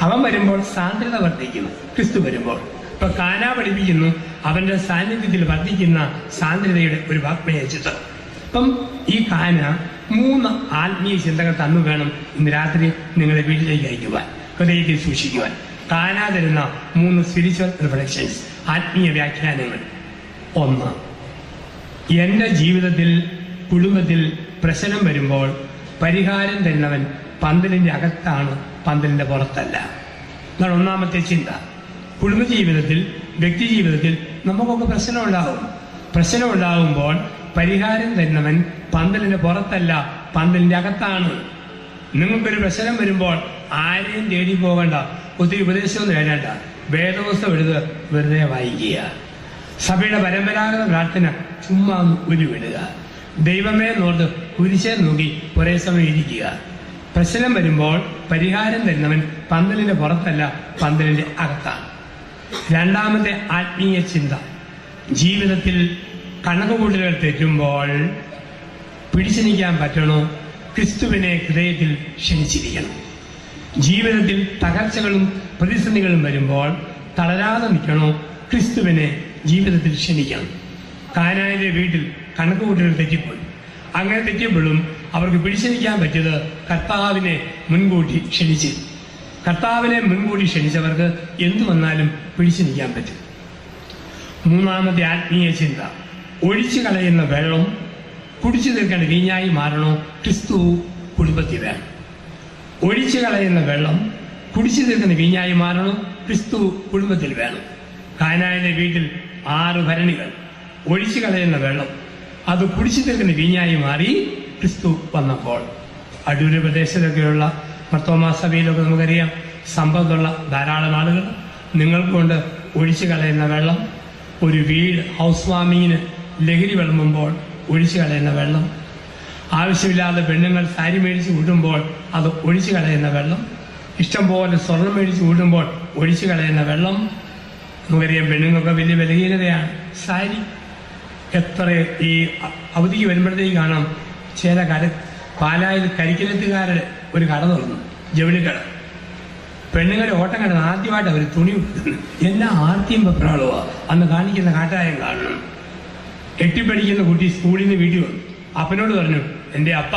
അവൻ വരുമ്പോൾ സാന്ദ്രത വർദ്ധിക്കും. ക്രിസ്തു വരുമ്പോൾ ഇപ്പൊ കാന പഠിപ്പിക്കുന്നു, അവന്റെ സാന്നിധ്യത്തിൽ വർദ്ധിക്കുന്ന സാന്ദ്രതയുടെ ഒരു വാഗ്മയ ചിത്രം. അപ്പം ഈ കാന 3 ആത്മീയ ചിന്തകൾ തന്നു വേണം ഇന്ന് രാത്രി നിങ്ങളെ വീട്ടിലേക്ക് അയക്കുവാൻ, ഹൃദയത്തിൽ സൂക്ഷിക്കുവാൻ. കാന തരുന്ന 3 സ്പിരിച്വൽ റിഫ്ലക്ഷൻസ്, ആത്മീയ വ്യാഖ്യാനങ്ങൾ. 1, എന്റെ ജീവിതത്തിൽ, കുടുംബത്തിൽ പ്രശ്നം വരുമ്പോൾ പരിഹാരം തരുന്നവൻ പന്തലിന്റെ അകത്താണ്, പന്തലിന്റെ പുറത്തല്ല. എന്നാണ് ഒന്നാമത്തെ ചിന്ത. കുടുംബജീവിതത്തിൽ, വ്യക്തി ജീവിതത്തിൽ നമുക്കൊക്കെ പ്രശ്നം ഉണ്ടാകുമ്പോൾ പരിഹാരം തരുന്നവൻ പന്തലിന്റെ പുറത്തല്ല, പന്തലിന്റെ അകത്താണ്. നിങ്ങൾക്കൊരു പ്രശ്നം വരുമ്പോൾ ആരെയും തേടി പോകണ്ട, ഒത്തിരി ഉപദേശമൊന്നും വേണ്ട. വേദപുസ്തകം എടുത്ത് വെറുതെ വായിക്കുക. സഭയുടെ പരമ്പരാഗത പ്രാർത്ഥന ചുമ്മാ ഉരുവിടുക. ദൈവമേ നോർത്ത് കുരിശേ നോക്കി ഒരേ സമയം ഇരിക്കുക. പ്രശ്നം വരുമ്പോൾ പരിഹാരം തരുന്നവൻ പന്തലിന്റെ പുറത്തല്ല, പന്തലിന്റെ അകത്താണ്. രണ്ടാമത്തെ ആത്മീയ ചിന്ത, ജീവിതത്തിൽ കണക്കുകൂട്ടലുകൾ തെറ്റുമ്പോൾ പിടിച്ചു നിൽക്കാൻ പറ്റണോ, ക്രിസ്തുവിനെ ഹൃദയത്തിൽ ക്ഷണിച്ചിരിക്കണം. ജീവിതത്തിൽ തകർച്ചകളും പ്രതിസന്ധികളും വരുമ്പോൾ തളരാതെ നിൽക്കണോ, ക്രിസ്തുവിനെ ജീവിതത്തിൽ ക്ഷണിക്കണം. കാനായിലെ വീട്ടിൽ കണക്കുകൂട്ടലുകൾ തെറ്റിപ്പോയി. അങ്ങനെ തെറ്റിയപ്പോഴും അവർക്ക് പിടിച്ചു നിൽക്കാൻ പറ്റിയത് കർത്താവിനെ മുൻകൂട്ടി ക്ഷണിച്ച്. കർത്താവിനെ മുൻകൂട്ടി ക്ഷണിച്ചവർക്ക് എന്തു വന്നാലും പിടിച്ചു നിൽക്കാൻ പറ്റും. മൂന്നാമത്തെ ആത്മീയ ചിന്ത, ഒഴിച്ചു കളയുന്ന വെള്ളം കുടിച്ചു തീർക്കേണ്ട വീഞ്ഞായി മാറണോ, ക്രിസ്തു കുടുംബത്തിൽ വേണം. ഒഴിച്ചു കളയുന്ന വെള്ളം കുടിച്ചു തീർക്കുന്ന വീഞ്ഞായി മാറണോ, ക്രിസ്തു കുടുംബത്തിൽ വേണം. കാനായിലെ വീട്ടിൽ 6 ഭരണികൾ ഒഴിച്ചു കളയുന്ന വെള്ളം അത് കുടിച്ചു തീർക്കുന്ന വീഞ്ഞായി മാറി ക്രിസ്തു വന്നപ്പോൾ. അടൂര് പ്രദേശത്തൊക്കെയുള്ള മർത്തോമാ സഭയിലൊക്കെ നമുക്കറിയാം, സമ്പത്തുള്ള ധാരാളം ആളുകൾ നിങ്ങൾക്കൊണ്ട് ഒഴിച്ചു കളയുന്ന വെള്ളം, ഒരു വീട് ഹൗസ് വാമിങ്ങിന് ലഹരി വിളമ്പുമ്പോൾ ഒഴിച്ചു കളയുന്ന വെള്ളം, ആവശ്യമില്ലാതെ പെണ്ണുങ്ങൾ സാരി മേടിച്ച് കൂട്ടുമ്പോൾ അത് ഒഴിച്ചു കളയുന്ന വെള്ളം, ഇഷ്ടം പോലെ സ്വർണം മേടിച്ച് കൂട്ടുമ്പോൾ ഒഴിച്ചു കളയുന്ന വെള്ളം. നമുക്കറിയാം പെണ്ണുങ്ങൾക്ക് വലിയ ബലഹീനതയാണ് സാരി. എത്ര ഈ അവധിക്ക് വരുമ്പോഴത്തേക്ക് കാണാം ചില പാലായിൽ കരിക്കിലത്തുകാരുടെ ഒരു കട തുറന്നു, ജൗളിക്കട. പെണ്ണുങ്ങളുടെ ഓട്ടം കടന്ന് ആദ്യമായിട്ട് അവർ തുണി കൊടുക്കുന്നു. എന്നാ ആർത്തിയും വെപ്രാളുവാ അന്ന് കാണിക്കുന്ന കാട്ടായം കാണണം. 8ൽ പഠിക്കുന്ന കുട്ടി സ്കൂളിൽ നിന്ന് വീട്ടിൽ വന്നു. അപ്പനോട് പറഞ്ഞു, എൻ്റെ അപ്പ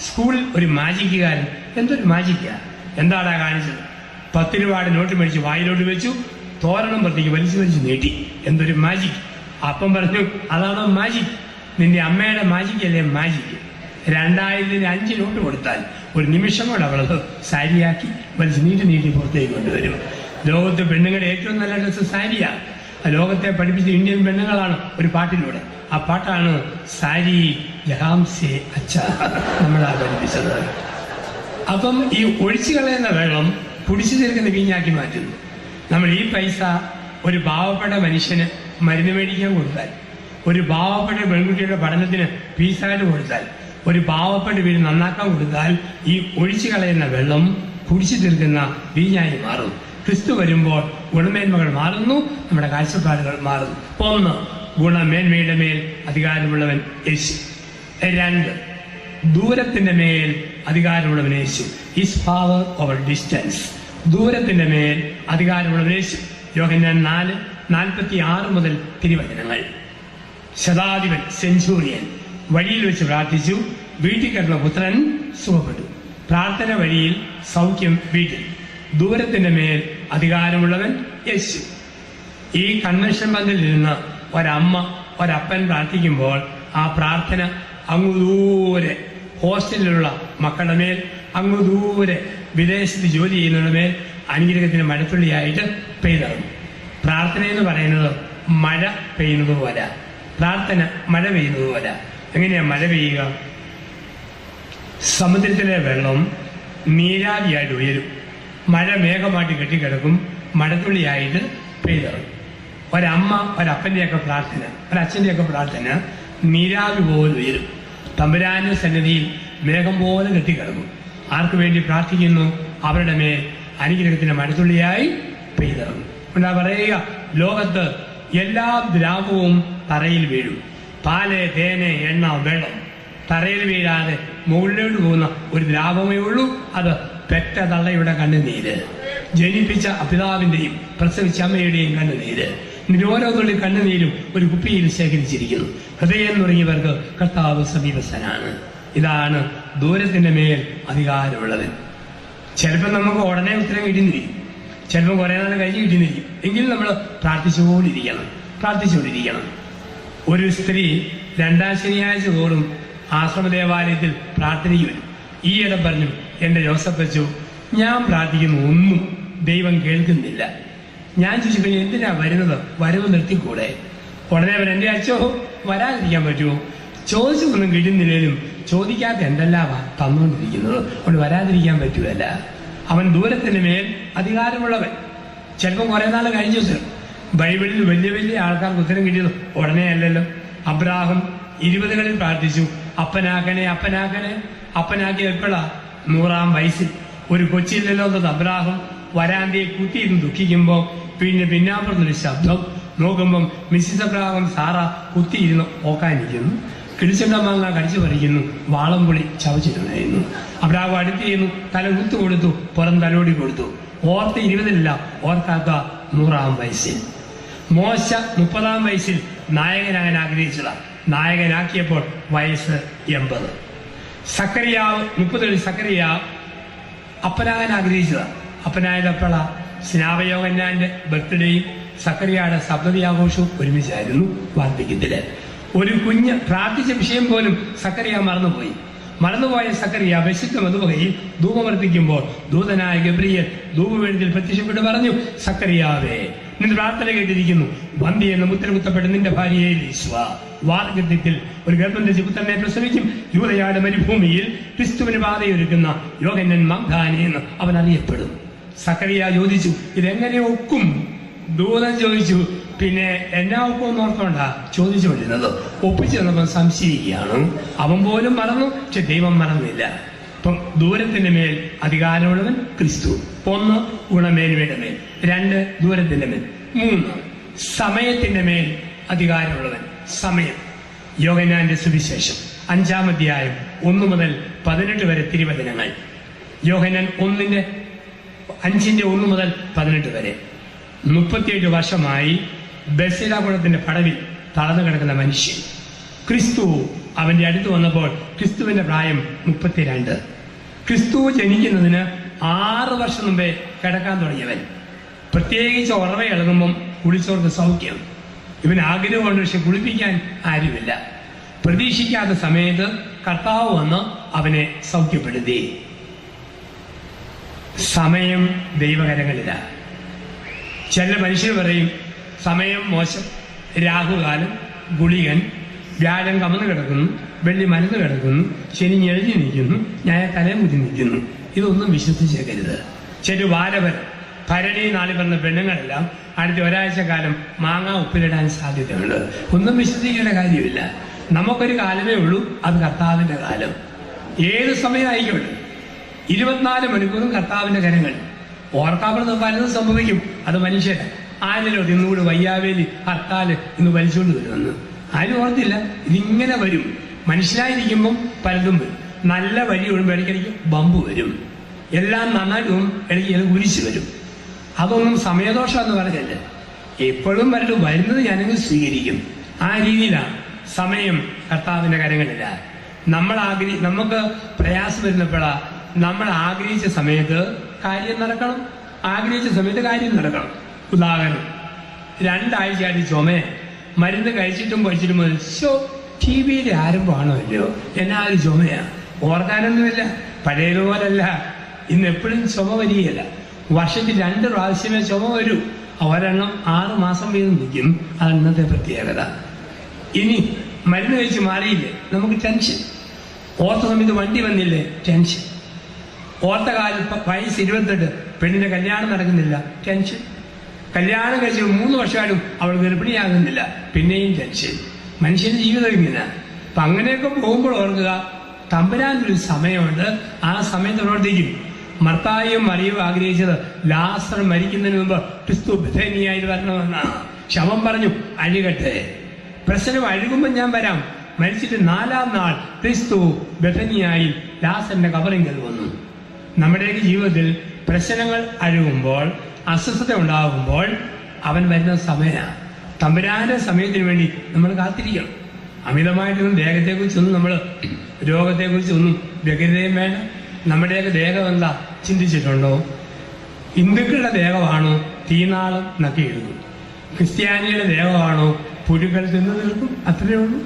സ്കൂളിൽ ഒരു മാജിക്കുകാരൻ. എന്തൊരു മാജിക്കാ? എന്താടാ കാണിച്ചത്? 10 രൂപയുടെ നോട്ട് മേടിച്ച് വായിലോട്ട് വെച്ചു, തോരണം പുറത്തേക്ക് വലിച്ചു നീട്ടി. എന്തൊരു മാജിക്? അപ്പം പറഞ്ഞു, അതാണോ മാജിക്? നിന്റെ അമ്മയുടെ മാജിക്കല്ലേ മാജിക്. 2005 നോട്ട് കൊടുത്താൽ ഒരു നിമിഷം കൊണ്ട് അവളത് സാരിയാക്കി വലിച്ച് നീട്ടി പുറത്തേക്ക് കൊണ്ടുവരും. ലോകത്ത് പെണ്ണുങ്ങളുടെ ഏറ്റവും നല്ല ഡ്രസ്സ് സാരിയാണ്. ലോകത്തെ പഠിപ്പിച്ച ഇന്ത്യൻ പെണ്ണുങ്ങളാണ് ഒരു പാട്ടിലൂടെ. ആ പാട്ടാണ് സാരി ജഹാംസെ അച്ഛ നമ്മളാ പഠിപ്പിച്ചത്. അപ്പം ഈ ഒഴിച്ചു കളയുന്ന വെള്ളം കുടിച്ചു തീർക്കുന്ന വീഞ്ഞാക്കി മാറ്റുന്നു. നമ്മൾ ഈ പൈസ ഒരു പാവപ്പെട്ട മനുഷ്യന് മരുന്ന് മേടിക്കാൻ കൊടുത്താൽ, ഒരു പാവപ്പെട്ട പെൺകുട്ടിയുടെ പഠനത്തിന് ഫീസായിട്ട് കൊടുത്താൽ, ഒരു പാവപ്പെട്ട വീട് നന്നാക്കാൻ കൊടുത്താൽ, ഈ ഒഴിച്ചു കളയുന്ന വെള്ളം കുടിച്ചു തീർക്കുന്ന വീഞ്ഞായി മാറും. ക്രിസ്തു വരുമ്പോൾ ഗുണമേന്മകൾ മാറുന്നു, നമ്മുടെ കാഴ്ചപ്പാടുകൾ മാറുന്നു. 1, ഗുണമേന്മയുടെ മേൽ അധികാരമുള്ളവൻ യേശു. 2, ദൂരത്തിന്റെ മേൽ അധികാരമുള്ളവൻ യേശു. Is power over distance. ദൂരത്തിന്റെ മേൽ അധികാരമുള്ളവൻ യേശു. യോഹന്നാൻ 4:46 മുതൽ തിരുവചനങ്ങൾ. ശതാധിപൻ സെഞ്ചൂറിയൻ വഴിയിൽ വെച്ച് പ്രാർത്ഥിച്ചു, വീട്ടിൽ കിടന്ന പുത്രൻ സുഖപ്പെട്ടു. പ്രാർത്ഥന വഴിയിൽ, സൗഖ്യം വീട്ടിൽ. ദൂരത്തിന്റെ മേൽ അധികാരമുള്ളവൻ യേശു. ഈ കൺവെൻഷൻ പന്തലിൽ ഇരുന്ന് ഒരമ്മ ഒരപ്പൻ പ്രാർത്ഥിക്കുമ്പോൾ ആ പ്രാർത്ഥന അങ്ങു ദൂരെ ഹോസ്റ്റലിലുള്ള മക്കളുടെ മേൽ, അങ്ങു ദൂരെ വിദേശത്ത് ജോലി ചെയ്യുന്നവരുടെ മേൽ അനുഗ്രഹത്തിന് മഴത്തുള്ളിയായിട്ട് പെയ്തിറങ്ങും. പ്രാർത്ഥന എന്ന് പറയുന്നത് മഴ പെയ്യുന്നത് പോലെ, പ്രാർത്ഥന മഴ പെയ്യുന്നത് പോലെ. എങ്ങനെയാ മഴ പെയ്യുക? സമുദ്രത്തിലെ വെള്ളം നീരാവിയായിട്ട് ഉയരും, മഴ മേഘമായിട്ട് കെട്ടിക്കിടക്കും, മഴത്തുള്ളിയായിട്ട് പെയ്തിറങ്ങും. ഒരമ്മ ഒരപ്പൻ്റെയൊക്കെ പ്രാർത്ഥന, ഒരച്ഛൻ്റെയൊക്കെ പ്രാർത്ഥന നീരാവി പോലെ ഉയരും, തമ്പുരാന്റെ സന്നിധിയിൽ മേഘം പോലെ കെട്ടിക്കിടക്കും. ആർക്കു വേണ്ടി പ്രാർത്ഥിക്കുന്നു? അവരുടെ മേൽ അനുഗ്രഹത്തിന്റെ മഴത്തുള്ളിയായി പെയ്തിറങ്ങും. എന്താ പറയുക? ലോകത്ത് എല്ലാ ദ്രാവവും തറയിൽ വീഴും. പാല്, തേന്, എണ്ണ, വെള്ളം തറയിൽ വീഴാതെ മുകളിലോട്ട് പോകുന്ന ഒരു ദ്രാവമേ ഉള്ളൂ. അത് പെറ്റ തള്ളയുടെ കണ്ണുനീര്, ജനിപ്പിച്ച പിതാവിന്റെയും പ്രസവിച്ച അമ്മയുടെയും കണ്ണുനീര്. ഓരോ തുള്ളി കണ്ണുനീരും ഒരു കുപ്പിയിൽ ശേഖരിച്ചിരിക്കുന്നു. ഹൃദയം തുടങ്ങിയവർക്ക് കർത്താവ് സമീപസ്ഥനാണ്. ഇതാണ് ദൂരത്തിന്റെ മേൽ അധികാരമുള്ളവൻ. ചിലപ്പോൾ നമുക്ക് ഉടനെ ഉത്തരം കിട്ടുന്നിരിക്കും, ചിലപ്പോൾ കുറെ നാൾ കഴിഞ്ഞ് കിട്ടുന്നിരിക്കും. എങ്കിലും നമ്മൾ പ്രാർത്ഥിച്ചുകൊണ്ടിരിക്കണം. ഒരു സ്ത്രീ 2ാം ശനിയാഴ്ച തോറും ആശ്രമ ദേവാലയത്തിൽ പ്രാർത്ഥനയ്ക്ക് വരും. ഈയിടെ പറഞ്ഞു, എൻ്റെ ജോസഫ് അച്ചോ, ഞാൻ പ്രാർത്ഥിക്കുന്നു ഒന്നും ദൈവം കേൾക്കുന്നില്ല. ഞാൻ ചോദിച്ചു, എന്തിനാ വരുന്നത്? വരവ് നിർത്തിക്കൂടെ? ഉടനെ അവൻ, എൻ്റെ അച്ഛോ വരാതിരിക്കാൻ പറ്റുമോ? ചോദിച്ചൊന്നും കിട്ടുന്നില്ലേലും ചോദിക്കാത്ത എന്തെല്ലാം തന്നുകൊണ്ടിരിക്കുന്നത്, അതുകൊണ്ട് വരാതിരിക്കാൻ പറ്റുമല്ല. അവൻ ദൂരത്തിന് മേൽ അധികാരമുള്ളവൻ. ചിലപ്പോൾ കുറെ നാൾ കഴിഞ്ഞു. ബൈബിളിൽ വലിയ വലിയ ആൾക്കാർക്ക് ഉത്തരം കിട്ടിയത് ഉടനെ അല്ലല്ലോ. അബ്രാഹം 20കളിൽ പ്രാർത്ഥിച്ചു, അപ്പനാക്കണേ അപ്പനാക്കണേ. അപ്പനാക്കി എപ്പോഴാ? 100ാം വയസ്സിൽ. ഒരു കൊച്ചിയില്ലല്ലോ എന്നത് അബ്രാഹം വരാന്തയെ കുത്തിയിരുന്ന് ദുഃഖിക്കുമ്പോൾ പിന്നാപ്പുറത്തൊരു ശബ്ദം. നോക്കുമ്പം മിസ്സിസ് അബ്രാഹം സാറ കുത്തിയിരുന്ന് ഓക്കാനിരിക്കുന്നു. കിളിച്ചെണ്ട മാങ്ങ കടിച്ചു പറിക്കുന്നു, വാളംപുളി ചവച്ചിരുന്നു. അബ്രാഹം അടുത്ത് ചെയ്യുന്നു, തല കുത്തു കൊടുത്തു, പുറം തലോടി കൊടുത്തു. ഓർത്ത് 20-ല്ല, ഓർക്കാത്ത 100-ാം വയസ്സിൽ. മോശ 30-ാം വയസ്സിൽ നായകനാകാൻ ആഗ്രഹിച്ചതാ. നായകനാക്കിയപ്പോൾ വയസ്സ് 80. സക്കറിയാവ് 30 സക്കറിയാവ് അപ്പനാകാൻ ആഗ്രഹിച്ചതാ. അപ്പനായതപ്പള സ്നാപയോഹന്നാന്റെ ബർത്ത്ഡേയും സക്കറിയയുടെ സപ്തതി ആഘോഷവും ഒരുമിച്ചായിരുന്നു വാർദ്ധക്യത്തില്. ഒരു കുഞ്ഞ് പ്രാർത്ഥിച്ച വിഷയം പോലും സക്കറിയ മറന്നുപോയ സക്കറിയ വിശുദ്ധ മധുവകയിൽ ധൂപമർപ്പിക്കുമ്പോൾ ദൂതനായ ഗബ്രിയേൽ ധൂപവേളത്തിൽ പ്രത്യക്ഷപ്പെട്ട് പറഞ്ഞു, സക്കറിയാവേ, നിന്റെ പ്രാർത്ഥന കേട്ടിരിക്കുന്നു. വന്ധ്യ എന്ന് മുദ്ര കുത്തപ്പെട്ട നിന്റെ ഭാര്യയെ ലീശ്വ വാർദ്ധക്യത്തിൽ ഒരു ഗർഭം ധരിച്ച് പുത്രനെ പ്രസവിക്കും. യൂദയായുടെ മരുഭൂമിയിൽ ക്രിസ്തുവിന് പാതയൊരുക്കുന്ന യോഹന്നാൻ മഗ്ദാനി എന്ന് അവൻ അറിയപ്പെടും. സക്കറിയ ചോദിച്ചു, ഇതെങ്ങനെ ഒക്കും? ദൂതൻ ചോദിച്ചു, പിന്നെ എന്നാ ഒക്കുമെന്ന് ഓർത്തോണ്ടാ ചോദിച്ചുകൊണ്ടിരുന്നത്. ഒപ്പിച്ചു തന്നപ്പോൾ സംശയിക്കുകയാണ്. അവൻ പോലും മറന്നു, പക്ഷെ ദൈവം മറന്നില്ല. ഇപ്പം ദൂരത്തിന്റെ മേൽ അധികാരമുള്ളവൻ ക്രിസ്തു. 1 ഗുണമേന്മയുടെ മേൽ, 2 ദൂരത്തിന്റെ മേൽ, 3 സമയത്തിന്റെ മേൽ അധികാരമുള്ളവൻ. സമയം യോഹന്നാന്റെ സുവിശേഷം 5-ാം അധ്യായം 1 മുതൽ 18 വരെ തിരുവചനങ്ങൾ. യോഹന്നാൻ 5-ന്റെ 1 മുതൽ 18 വരെ. 37 വർഷമായി ബെത്സയിദാകുളത്തിന്റെ പടവിൽ തളർന്നു കിടക്കുന്ന മനുഷ്യൻ. ക്രിസ്തു അവന്റെ അടുത്ത് വന്നപ്പോൾ ക്രിസ്തുവിന്റെ പ്രായം 32. ക്രിസ്തു ജനിക്കുന്നതിന് 6 വർഷം മുമ്പേ കിടക്കാൻ തുടങ്ങിയവൻ. പ്രത്യേകിച്ച് ഉറവ ഇളകുമ്പം കുളിച്ചോർക്ക് സൗഖ്യം. ഇവൻ ആഗ്രഹമുണ്ട്, പക്ഷെ കുളിപ്പിക്കാൻ ആരുമില്ല. പ്രതീക്ഷിക്കാത്ത സമയത്ത് കർത്താവ് വന്ന് അവനെ സൗഖ്യപ്പെടുത്തി. സമയം ദൈവകരങ്ങളില്ല. ചില മനുഷ്യർ പറയും സമയം മോശം, രാഹുകാലം, ഗുളികൻ, വ്യാഴം കമന്ന് കിടക്കുന്നു, വെള്ളി മരുന്ന് കിടക്കുന്നു, ശനി ഞെളിഞ്ഞു നിൽക്കുന്നു, ഞാൻ തലമുതി നിൽക്കുന്നു. ഇതൊന്നും വിശ്വസിച്ചേക്കരുത്. ചെറു വാരവർ ഭരണി നാളിൽ പറഞ്ഞ പെണ്ണുങ്ങളെല്ലാം അടുത്ത ഒരാഴ്ച കാലം മാങ്ങ ഉപ്പിലിടാൻ സാധ്യതയുണ്ട്. ഒന്നും വിശ്വസിക്കേണ്ട കാര്യമില്ല. നമുക്കൊരു കാലമേ ഉള്ളൂ, അത് കർത്താവിന്റെ കാലം. ഏത് സമയം ആയിക്കോട്ടെ, 24 മണിക്കൂറും കർത്താവിന്റെ കരങ്ങൾ. ഓർക്കാപ്പുറത്ത് പലതും സംഭവിക്കും, അത് മനുഷ്യരെ. ആരിലോ ഇന്നുകൂടി വയ്യാവേലി ഹർത്താല് ഇന്ന് വലിച്ചുകൊണ്ട് വരുമെന്ന് ആരും ഓർത്തില്ല. ഇതിങ്ങനെ വരും. മനുഷ്യരായിരിക്കുമ്പം പലതും വരും. നല്ല വഴി ഒഴുമ്പോൾ ഇടയ്ക്കിടയ്ക്ക് ബമ്പ് വരും. എല്ലാം നന്നായിട്ടും ഇടയ്ക്ക് കുരിശ് വരും. അതൊന്നും സമയദോഷം എന്ന് പറഞ്ഞല്ലേ. എപ്പോഴും പലരും വരുന്നത് ഞാനങ്ങ് സ്വീകരിക്കും. ആ രീതിയിലാണ് സമയം കർത്താവിന്റെ കരങ്ങളില്ല. നമുക്ക് പ്രയാസം വരുന്നപ്പോഴാ നമ്മൾ ആഗ്രഹിച്ച സമയത്ത് കാര്യം നടക്കണം. ആഗ്രഹിച്ച സമയത്ത് കാര്യം നടക്കണം. ഉദാഹരണം, 2 ആഴ്ചയായിട്ട് ചുമയെ മരുന്ന് കഴിച്ചിട്ടും TV-യിൽ ആരംഭമാണോ ഇല്ലയോ, എന്നാ ഒരു ചുമയാ. ഓർക്കാനൊന്നുമില്ല, പഴയതുപോലല്ല. ഇന്ന് എപ്പോഴും ചുമ വരികയില്ല. വർഷത്തിൽ 2 പ്രാവശ്യമേ ചുമ വരൂ. ഒരെണ്ണം 6 മാസം വീതം നിൽക്കും. അത് ഇന്നത്തെ പ്രത്യേകത. ഇനി മരുന്ന് കഴിച്ച് മാറിയില്ലേ, നമുക്ക് ടെൻഷൻ. ഓർത്ത സമയത്ത് വണ്ടി വന്നില്ലേ, ടെൻഷൻ. ഓർത്ത കാലത്ത് വയസ്സ് 28, പെണ്ണിന്റെ കല്യാണം നടക്കുന്നില്ല, ടെൻഷൻ. കല്യാണം കഴിച്ച് 3 വർഷമായിട്ടും അവൾ ഗർഭിണിയാകുന്നില്ല, പിന്നെയും ടെൻഷൻ. മനുഷ്യന്റെ ജീവിതം ഇങ്ങനെ. അപ്പൊ അങ്ങനെയൊക്കെ പോകുമ്പോൾ ഓർക്കുക, തമ്പുരാനൊരു സമയമുണ്ട്. ആ സമയത്ത് പ്രവർത്തിക്കും. മർത്തായും മറിയും ആഗ്രഹിച്ചത് ലാസർ മരിക്കുന്നതിന് മുമ്പ് ക്രിസ്തു ബഥനിയായി വരണമെന്നാണ്. ശവം പറഞ്ഞു, അഴുകട്ടെ, പ്രശ്നം അഴുകുമ്പോൾ ഞാൻ വരാം. മരിച്ചിട്ട് 4-ാം നാൾ ക്രിസ്തു ബഥനിയായി ലാസറിന്റെ കബറിങ്കൽ വന്നു. നമ്മുടെയൊക്കെ ജീവിതത്തിൽ പ്രശ്നങ്ങൾ അഴുകുമ്പോൾ, അസ്വസ്ഥത ഉണ്ടാകുമ്പോൾ അവൻ വരുന്ന സമയമാണ്. തമ്പുരാന്റെ സമയത്തിന് വേണ്ടി നമ്മൾ കാത്തിരിക്കണം. അമിതമായിട്ടൊന്നും ദേഹത്തെക്കുറിച്ചൊന്നും നമ്മൾ രോഗത്തെക്കുറിച്ചൊന്നും വ്യഗ്രതയും വേണ്ട. നമ്മുടെയൊക്കെ ദേഹം എന്താ ചിന്തിച്ചിട്ടുണ്ടോ? ഹിന്ദുക്കളുടെ ദേഹമാണോ തീനാളം നക്കിയെടുക്കും, ക്രിസ്ത്യാനിയുടെ ദേഹമാണോ പുഴുക്കൾ തിന്നു തീർക്കും. അത്രയേ ഉള്ളൂ.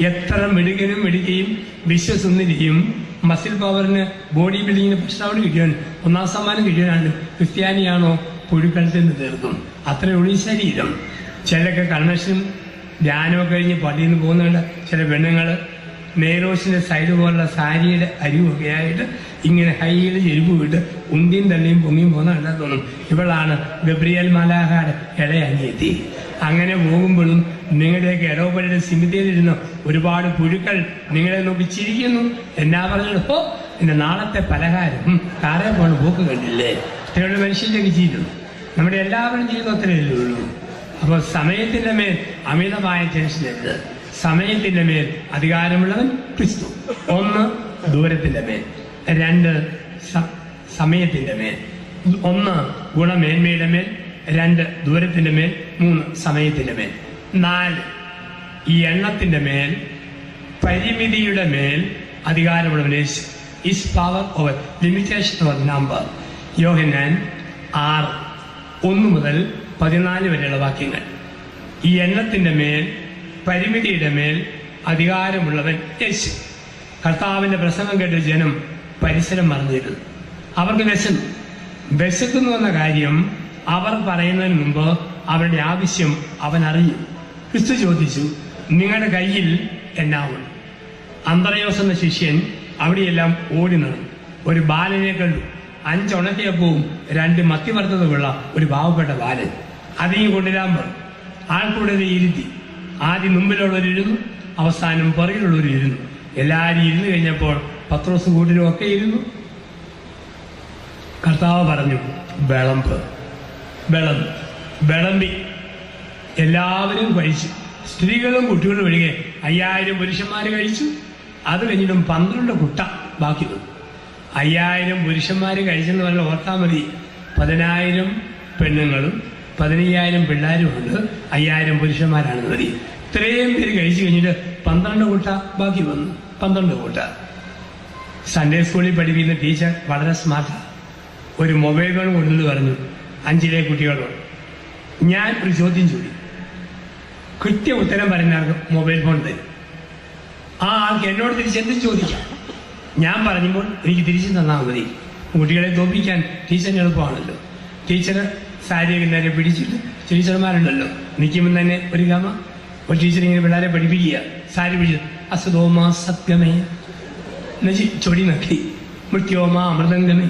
എത്ര മിടുകയും വിശ്വസുന്ദരിയും മസിൽ പവറിന് ബോഡി ബിൽഡിങ്ങിന് ഫസ്റ്റ് അവാർഡ് കിട്ടിയാണ്, 1ാം സമ്മാനം കിട്ടിയതാണ്. ക്രിസ്ത്യാനിയാണോ പുഴുക്കൾ തിന്ന് തീർക്കും. അത്രയേ ഉള്ളൂ ഈ ശരീരം. ചിലരൊക്കെ കൺവെൻഷനും ധ്യാനമൊക്കെ കഴിഞ്ഞ് പള്ളിയിൽ നിന്ന് പോകുന്നുണ്ട്. ചില പെണ്ണുങ്ങൾ നെയ്റോസിന്റെ സൈഡ് പോലുള്ള സാരിയുടെ അരിവൊക്കെ ആയിട്ട് ഇങ്ങനെ ഹൈയിൽ ചെരുപ്പ് വിട്ട് ഉന്തിയും തള്ളിയും പൊങ്ങിയും പോകുന്ന തോന്നും. ഇവളാണ് ഗബ്രിയേൽ മാലാഖയുടെ ഇളയനിയത്തി. അങ്ങനെ പോകുമ്പോഴും നിങ്ങളുടെയൊക്കെ ഇടവപ്പള്ളിയുടെ സിമിതിയിലിരുന്ന് ഒരുപാട് പുഴുക്കൾ നിങ്ങളെ നോക്കി ചിരിക്കുന്നു. എന്നാ പറഞ്ഞോ, എന്റെ നാളത്തെ പലഹാരം കാറേ പോണ പോക്ക് കണ്ടില്ലേ. ഇത്രയുള്ള മനുഷ്യന്റെ ജീവിതം നമ്മുടെ എല്ലാവരും ജീവിതം അത്രയല്ലേ ഉള്ളൂ. അപ്പോൾ സമയത്തിന്റെ മേൽ അമിതമായ ടെൻഷനരുത്. സമയത്തിന്റെ മേൽ അധികാരമുള്ളവൻ ക്രിസ്തു. 1 ദൂരത്തിന്റെ മേൽ, 2 സമയത്തിന്റെ മേൽ. 1 ഗുണമേന്മയുടെ മേൽ, 2 ദൂരത്തിന്റെ മേൽ, 3 സമയത്തിന്റെ മേൽ, 4 ഈ എണ്ണത്തിന്റെ മേൽ, പരിമിതിയുടെ മേൽ അധികാരമുള്ളവൻ യേശു. Is power over limitation over number. Yohannan 6:1 മുതൽ 14 വരെയുള്ള വാക്യങ്ങൾ. ഈ എണ്ണത്തിന്റെ മേൽ, പരിമിതിയുടെ മേൽ അധികാരമുള്ളവൻ യേശു. കർത്താവിന്റെ പ്രസംഗം കേട്ട ജനം പരിസരം മറന്നിരുന്നു. അവർക്ക് വിശക്കുന്നു എന്ന കാര്യം അവർ പറയുന്നതിന് മുമ്പ് അവരുടെ ആവശ്യം അവൻ അറിഞ്ഞു. ക്രിസ്തു ചോദിച്ചു, നിങ്ങളുടെ കയ്യിൽ എന്നാ ഉണ്ട്? അന്ത്രയോസ് എന്ന ശിഷ്യൻ അവിടെയെല്ലാം ഓടി നടന്നു. ഒരു ബാലനെ കണ്ടു. 5 ഉണക്കയപ്പവും 2 മത്തി വറുത്തതുമുള്ള ഒരു പാവപ്പെട്ട ബാലൻ. അതിങ്ങ് കൊണ്ടുവരാൻ പറഞ്ഞു. ആൾക്കൂടെ ഇരുത്തി. ആദ്യം മുമ്പിലുള്ളവരിരുന്നു, അവസാനം പുറകിലുള്ളവരിരുന്നു. എല്ലാവരും ഇരുന്ന് കഴിഞ്ഞപ്പോൾ പത്രോസ് കൂട്ടിലും ഒക്കെ ഇരുന്നു. കർത്താവ് പറഞ്ഞു, വിളമ്പി. എല്ലാവരും കഴിച്ചു. സ്ത്രീകളും കുട്ടികളും ഒഴികെ 5000 പുരുഷന്മാർ കഴിച്ചു. അത് കഴിഞ്ഞിട്ടും 12 കുട്ട ബാക്കി വന്നു. 5000 പുരുഷന്മാർ കഴിച്ചെന്ന് പറഞ്ഞാൽ ഓർത്താൽ മതി. 10000 പെണ്ണുങ്ങളും 15000 പിള്ളേരുമുണ്ട്. 5000 പുരുഷന്മാരാണ് മതി. ഇത്രയും പേര് കഴിച്ചു കഴിഞ്ഞിട്ട് 12 കൂട്ട ബാക്കി വന്നു. 12 കൂട്ട. സൺഡേ സ്കൂളിൽ പഠിപ്പിക്കുന്ന ടീച്ചർ വളരെ സ്മാർട്ടാണ്. ഒരു മൊബൈൽ ഫോൺ കൊണ്ടുവന്ന് പറഞ്ഞു 5ലെ കുട്ടികളോട്, ഞാൻ ഒരു ചോദ്യം ചോദിക്കും, കൃത്യ ഉത്തരം പറയുന്നവർക്ക് മൊബൈൽ ഫോൺ തരും. ആ ആൾക്ക് എന്നോട് തിരിച്ചെന്ത് ചോദിക്കാം. ഞാൻ പറയുമ്പോൾ എനിക്ക് തിരിച്ചു തന്നാൽ മതി. കുട്ടികളെ തോപ്പിക്കാൻ ടീച്ചറിന് എളുപ്പമാണല്ലോ. ടീച്ചർ സാരിയൊക്കെ നേരെ പിടിച്ചിട്ട് ടീച്ചർമാരുണ്ടല്ലോ, നിൽക്കുമ്പോൾ തന്നെ ഒരു ടീച്ചർ ഇങ്ങനെ പിള്ളേരെ പഠിപ്പിക്കുക. സാരി പിടിച്ചു അസുതോമ സത്യമേ ചൊടി നക്കി മൃത്യോമ അമൃതംഗമേ.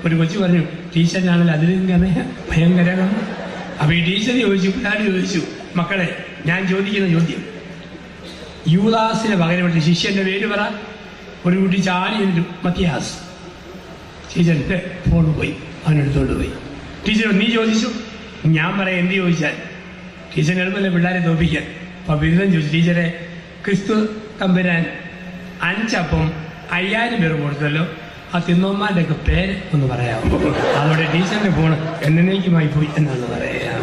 ഒരു കൊച്ചു പറഞ്ഞു, ടീച്ചറിനാണെങ്കിൽ അതിലും ഗമയ ഭയങ്കര. അപ്പൊ ഈ ടീച്ചർ ചോദിച്ചു, പിള്ളേർ ചോദിച്ചു, മക്കളെ ഞാൻ ചോദിക്കുന്ന ചോദ്യം, യൂദാസിനെ പകരപ്പെട്ട് ശിഷ്യന്റെ പേര് പറ. ഒരു കുട്ടി ചാടി എന്നിട്ട് മത്തിയാസ്. ടീച്ചറിന്റെ ഫോൺ പോയി, അവനെടുത്തോണ്ട് പോയി. ടീച്ചർ നീ ചോദിച്ചു, ഞാൻ പറയാം എന്ത് ചോദിച്ചാൽ. ടീച്ചറിന് എളുപ്പമല്ലേ പിള്ളേരെ തോപ്പിക്കാൻ. അപ്പൊ ബിരുദം ചോദിച്ചു, ടീച്ചറെ ക്രിസ്തു തമ്പുരാൻ 5 അപ്പം 5000 പേർ കൊടുത്തല്ലോ, ആ തിന്നോന്മാരുടെ ഒക്കെ പേര് ഒന്ന് പറയാമോ? അതോടെ ടീച്ചറിന്റെ ഫോൺ എന്നേക്കുമായി പോയി എന്നാണ് പറയാ.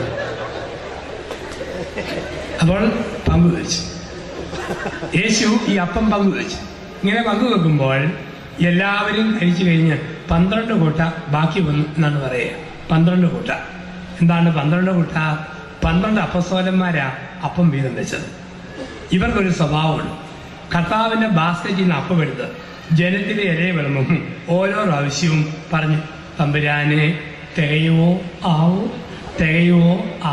അപ്പോൾ പങ്കുവെച്ചു. യേശു ഈ അപ്പം പങ്കുവെച്ചു. ഇങ്ങനെ പങ്കുവെക്കുമ്പോൾ എല്ലാവരും കഴിച്ചു കഴിഞ്ഞ് 12 കൂട്ട ബാക്കി വന്നു എന്നാണ് പറയുക. 12 കൂട്ട. എന്താണ് 12 കൂട്ട? 12 അപ്പസ്തോലന്മാരാ അപ്പം വീതം വെച്ചത്. ഇവർക്കൊരു സ്വഭാവമുണ്ട്. കർത്താവിന്റെ ബാസ്കറ്റിൽ നിന്ന് അപ്പം എടുത്ത് ജനത്തിന്റെ ഇലയെ വിളമ്പും ഓരോ പ്രാവശ്യവും പറഞ്ഞു, തമ്പുരാനെ തികയുവോ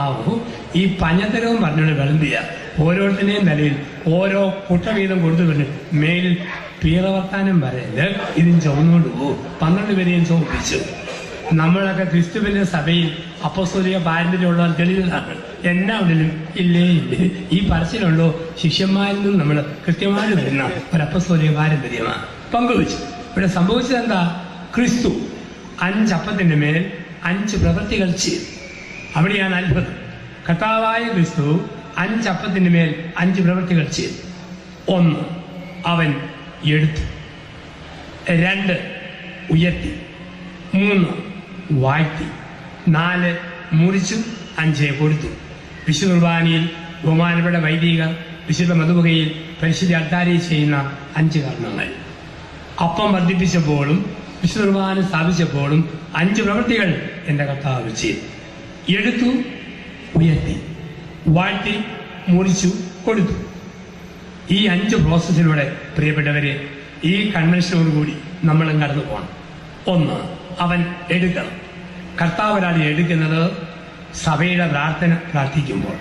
ആവോ. ഈ പഞ്ഞത്തരവും പറഞ്ഞുകൊണ്ട് വിളമ്പിയ ഓരോരുത്തരുടെയും നിലയിൽ ഓരോ കുട്ട വീതം കൊടുത്തുകൊണ്ട് മേലിൽ പീറവർത്താനം പറയല് ഇതിന് ചുവന്നുകൊണ്ട് പോകും. 12 പേരെയും ചോദിച്ചു. നമ്മളൊക്കെ ക്രിസ്തുവിന്റെ സഭയിൽ അപ്പോസ്തലിക പാരമ്പര്യമുള്ളവർ തെളിവുകളാണ്. എന്നാ ഉള്ളിലും ഇല്ലേ. ഈ പറച്ചിലുള്ളോ ശിഷ്യന്മാരിൽ നിന്നും നമ്മൾ കൃത്യമായിട്ട് വരുന്ന ഒരു അപ്പോസ്തലിക പാരമ്പര്യമാണ്. പങ്കുവെച്ചു. ഇവിടെ സംഭവിച്ചത് എന്താ? ക്രിസ്തു 5 അപ്പത്തിന്റെ മേൽ 5 പ്രവൃത്തികൾ ചെയ്തു. അവിടെയാണ് അത്ഭുതം. കർത്താവായ ക്രിസ്തു 5 അപ്പത്തിന്റെ മേൽ 5 പ്രവൃത്തികൾ ചെയ്തു. 1 അവൻ എടുത്തു, 2 ഉയർത്തി, 3 വാഴ്ത്തി, 4 മുറിച്ചു, 5 കൊടുത്തു. വിശുദ്ധ കുർബാനയിൽ ബഹുമാനപ്പെട്ട വൈദികർ വിശുദ്ധ മധുബകയിൽ പരിശുദ്ധ അൾത്താരയിൽ ചെയ്യുന്ന 5 കർമ്മങ്ങൾ. അപ്പം വർദ്ധിപ്പിച്ചപ്പോഴും വിശുദ്ധ കുർബാന സ്ഥാപിച്ചപ്പോഴും 5 പ്രവൃത്തികൾ എൻ്റെ കർത്താവ് ചെയ്തു. എടുത്തു, ഉയർത്തി, വാഴ്ത്തി, മുറിച്ചു, കൊടുത്തു. ഈ 5 പ്രോസസ്സിലൂടെ പ്രിയപ്പെട്ടവരെ ഈ കൺവെൻഷനോടുകൂടി നമ്മളും കടന്നു പോകണം. 1 അവൻ എടുക്കണം. കർത്താവ് ഒരാൾ എടുക്കുന്നത് സഭയുടെ പ്രാർത്ഥിക്കുമ്പോൾ,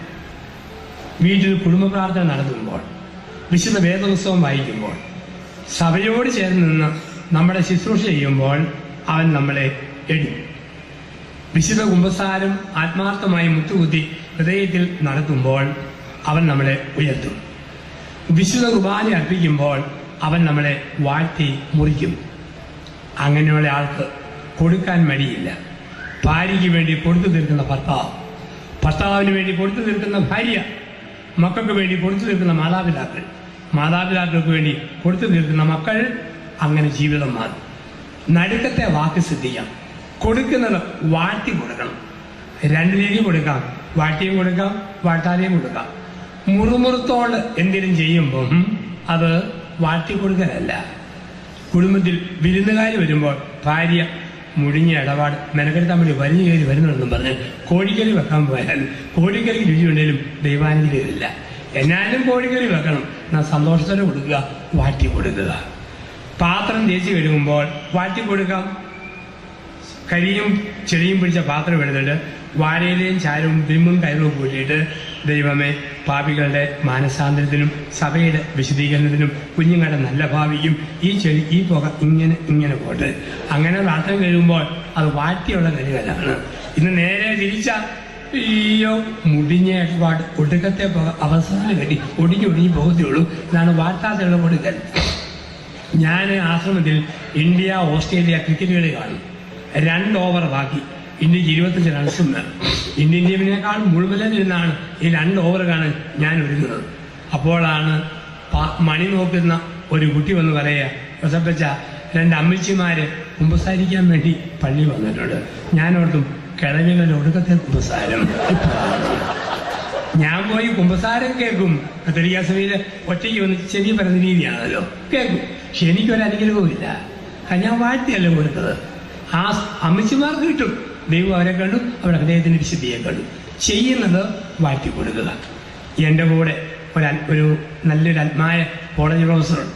വീട്ടിൽ കുടുംബ പ്രാർത്ഥന നടത്തുമ്പോൾ, വിശുദ്ധ വേദോത്സവം വായിക്കുമ്പോൾ, സഭയോട് ചേർന്ന് നിന്ന് നമ്മുടെ ശുശ്രൂഷ ചെയ്യുമ്പോൾ അവൻ നമ്മളെ എടുക്കും. വിശുദ്ധ കുമ്പസാരം ആത്മാർത്ഥമായി മുത്തുകുത്തി ഹൃദയത്തിൽ നടത്തുമ്പോൾ അവൻ നമ്മളെ ഉയർത്തും. വിശുദ്ധ കുർബാന അർപ്പിക്കുമ്പോൾ അവൻ നമ്മളെ വാഴ്ത്തി മുറിക്കും. അങ്ങനെയുള്ള ആൾക്ക് കൊടുക്കാൻ മടിയില്ല. ഭാര്യയ്ക്ക് വേണ്ടി കൊടുത്തു തീർക്കുന്ന ഭർത്താവ്, ഭർത്താവിന് വേണ്ടി കൊടുത്തു തീർക്കുന്ന ഭാര്യ, മക്കൾക്ക് വേണ്ടി കൊടുത്തു തീർക്കുന്ന മാതാപിതാക്കൾ, മാതാപിതാക്കൾക്ക് വേണ്ടി കൊടുത്തു തീർക്കുന്ന മക്കൾ, അങ്ങനെ ജീവിതം മാറും. നടുക്കത്തെ വാക്ക് ശ്രദ്ധിക്കാം. കൊടുക്കുന്നത് വാട്ടി കൊടുക്കണം. രണ്ട് രീതി കൊടുക്കാം. വാട്ടിയും കൊടുക്കാം, വാട്ടാതെയും കൊടുക്കാം. മുറുമുറുത്തോട് എന്തെങ്കിലും ചെയ്യുമ്പം അത് വാട്ടി കൊടുക്കലല്ല. കുടുംബത്തിൽ വിരുന്നുകാർ വരുമ്പോൾ ഭാര്യ മുടിഞ്ഞ ഇടപാട് മെനക്കെടുത്താൻ വേണ്ടി വലിഞ്ഞു കയറി വരുന്നുണ്ടെന്നും പറഞ്ഞ് കോഴിക്കറി വെക്കാൻ പോയാൽ കോഴിക്കറിക്ക് രുചിയുണ്ടെങ്കിലും ദൈവാനുഗ്രഹമില്ല. എന്നാലും കോഴിക്കറി വെക്കണം. എന്നാൽ സന്തോഷത്തോടെ കൊടുക്കുക, വാട്ടി കൊടുക്കുക. പാത്രം തേച്ച് കഴുകുമ്പോൾ വാട്ടി കൊടുക്കാം. കരിയും ചെളിയും പിടിച്ച പാത്രം എടുത്തിട്ട് വാഴയിലെയും ചാരവും വിമ്മും കയറും കൂട്ടിയിട്ട് ദൈവമേ, പാപികളുടെ മാനസാന്തരത്തിനും സഭയുടെ വിശദീകരണത്തിനും കുഞ്ഞുങ്ങളുടെ നല്ല ഭാവിക്കും ഈ ചെളി ഈ പുക ഇങ്ങനെ പോട്ടെ. അങ്ങനെ പാത്രം കഴിയുമ്പോൾ അത് വാറ്റിയുള്ള കരുകലാണ്. ഇന്ന് നേരെ തിരിച്ച അയ്യോ മുടിഞ്ഞ ഏർപ്പാട് ഒടുക്കത്തെ പുക അവസാനം കെട്ടി ഒടിഞ്ഞൊടിഞ്ഞ് പോകത്തുള്ളൂ. ഇതാണ് വാട്ടാതെയുള്ള കൊടുക്കൽ. ഞാൻ ആശ്രമത്തിൽ ഇന്ത്യ ഓസ്ട്രേലിയ ക്രിക്കറ്റ് കളി കാണും. 2 ഓവർ ബാക്കി, ഇന്ത്യക്ക് 25 റൺസും വേണം. ഇന്ത്യൻ ടീമിനേക്കാൾ മുഴുവനിരുന്നാണ് ഈ 2 ഓവർ കാണാൻ ഞാൻ ഒരുങ്ങുന്നത്. അപ്പോഴാണ് മണി നോക്കുന്ന ഒരു കുട്ടി വന്ന് പറയുക, ജോസഫച്ച 2 അമ്മച്ചിമാര് കുമ്പസാരിക്കാൻ വേണ്ടി പള്ളി വന്നിട്ടുണ്ട്. ഞാനോർത്തും കിഴവികളുടെ ഒടുക്കത്തെ കുമ്പസാരം ഇപ്പോഴാണ്. ഞാൻ പോയി കുമ്പസാരം കേൾക്കും. കത്തോലിക്കാ സഭയില് ഒറ്റയ്ക്ക് വന്ന് ചെവി പറയുന്ന രീതിയാണല്ലോ, കേൾക്കും. പക്ഷെ എനിക്കൊരനുഗ്രഹവുമില്ല. ഞാൻ വാഴ്ത്തിയല്ലേ കൊടുത്തത്. ആ അമ്മച്ചിമാർക്ക് കിട്ടും. ദൈവം അവരെ കണ്ടു, അവരുടെ ഹൃദയത്തിന്റെ വിശുദ്ധിയെ കണ്ടു. ചെയ്യുന്നത് വാഴ്ത്തി കൊടുക്കുക. എൻ്റെ കൂടെ ഒരു നല്ലൊരു ആത്മായ കോളേജ് പ്രൊഫസറുണ്ട്.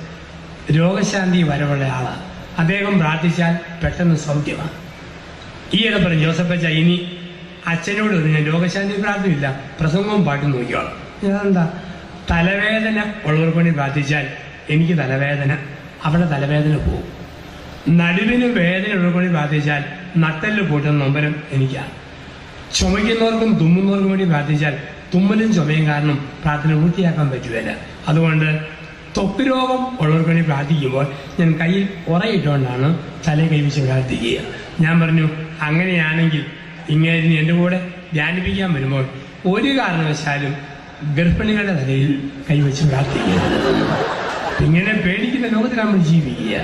രോഗശാന്തി വരവുള്ള ആളാണ്. അദ്ദേഹം പ്രാർത്ഥിച്ചാൽ പെട്ടെന്ന് സൗഖ്യമാണ്. ഈയിടെ പറഞ്ഞു, ജോസഫച്ച ഇനി അച്ഛനോട് ഞാൻ രോഗശാന്തി പ്രാർത്ഥനയില്ല, പ്രസംഗവും പാട്ടും നോക്കിയോളാം. എന്താ തലവേദന ഉള്ളവർക്ക് വേണ്ടി പ്രാർത്ഥിച്ചാൽ എനിക്ക് തലവേദന, അവിടെ തലവേദന പോകും. നടുവിന് വേദന ഉള്ളവർക്ക് വേണ്ടി പ്രാർത്ഥിച്ചാൽ നട്ടെല്ല് പൊട്ടുന്ന നൊമ്പരം എനിക്കാണ്. ചുമയ്ക്കുന്നവർക്കും തുമ്മുന്നവർക്കും വേണ്ടി പ്രാർത്ഥിച്ചാൽ തുമ്മലും ചുമയും കാരണം പ്രാർത്ഥന പൂർത്തിയാക്കാൻ പറ്റുകയില്ല. അതുകൊണ്ട് ത്വക്ക് രോഗം ഉള്ളവർക്ക് വേണ്ടി പ്രാർത്ഥിക്കുമ്പോൾ ഞാൻ കയ്യിൽ ഉറയിട്ടുകൊണ്ടാണ് തല കൈവച്ച് പ്രാർത്ഥിക്കുക. ഞാൻ പറഞ്ഞു, അങ്ങനെയാണെങ്കിൽ ഇങ്ങനെ എൻ്റെ കൂടെ ധ്യാനിപ്പിക്കാൻ വരുമ്പോൾ ഒരു കാരണവശാലും ഗർഭിണികളുടെ തലയിൽ കൈവച്ച് പ്രാർത്ഥിക്കുക. ഇങ്ങനെ പേടിക്കുന്ന ലോകത്തിൽ നമ്മൾ ജീവിക്കുക.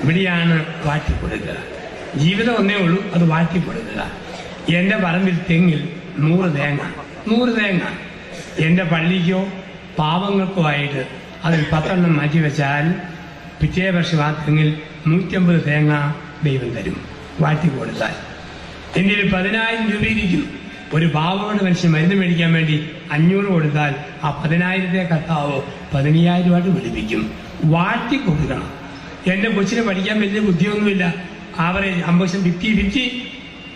ഇവിടെയാണ് വാട്ടിക്കൊടുക്കുക. ജീവിതം ഒന്നേ ഉള്ളൂ, അത് വാട്ടിക്കൊടുക്കുക. എൻ്റെ പറമ്പിൽ തെങ്ങിൽ 100 തേങ്ങ, 100 തേങ്ങ. എൻ്റെ പള്ളിക്കോ പാവങ്ങൾക്കോ ആയിട്ട് അതിൽ 10 എണ്ണം മാറ്റിവെച്ചാൽ പിറ്റേ വർഷം ആ തെങ്ങിൽ 150 തേങ്ങ ദൈവം തരും വാട്ടിക്കൊടുത്താൽ. എൻ്റെ 10,000 രൂപ ഇരിക്കും. ഒരു പാവങ്ങളുടെ മനുഷ്യൻ മരുന്ന് മേടിക്കാൻ വേണ്ടി 500 കൊടുത്താൽ ആ 10,000 കർത്താവ് 15,000 വിളിപ്പിക്കും. വാട്ടിക്കൊടുക്കണം. എൻ്റെ കൊച്ചിനെ പഠിക്കാൻ വലിയ ബുദ്ധിയൊന്നുമില്ല, ആവറേജ് 50%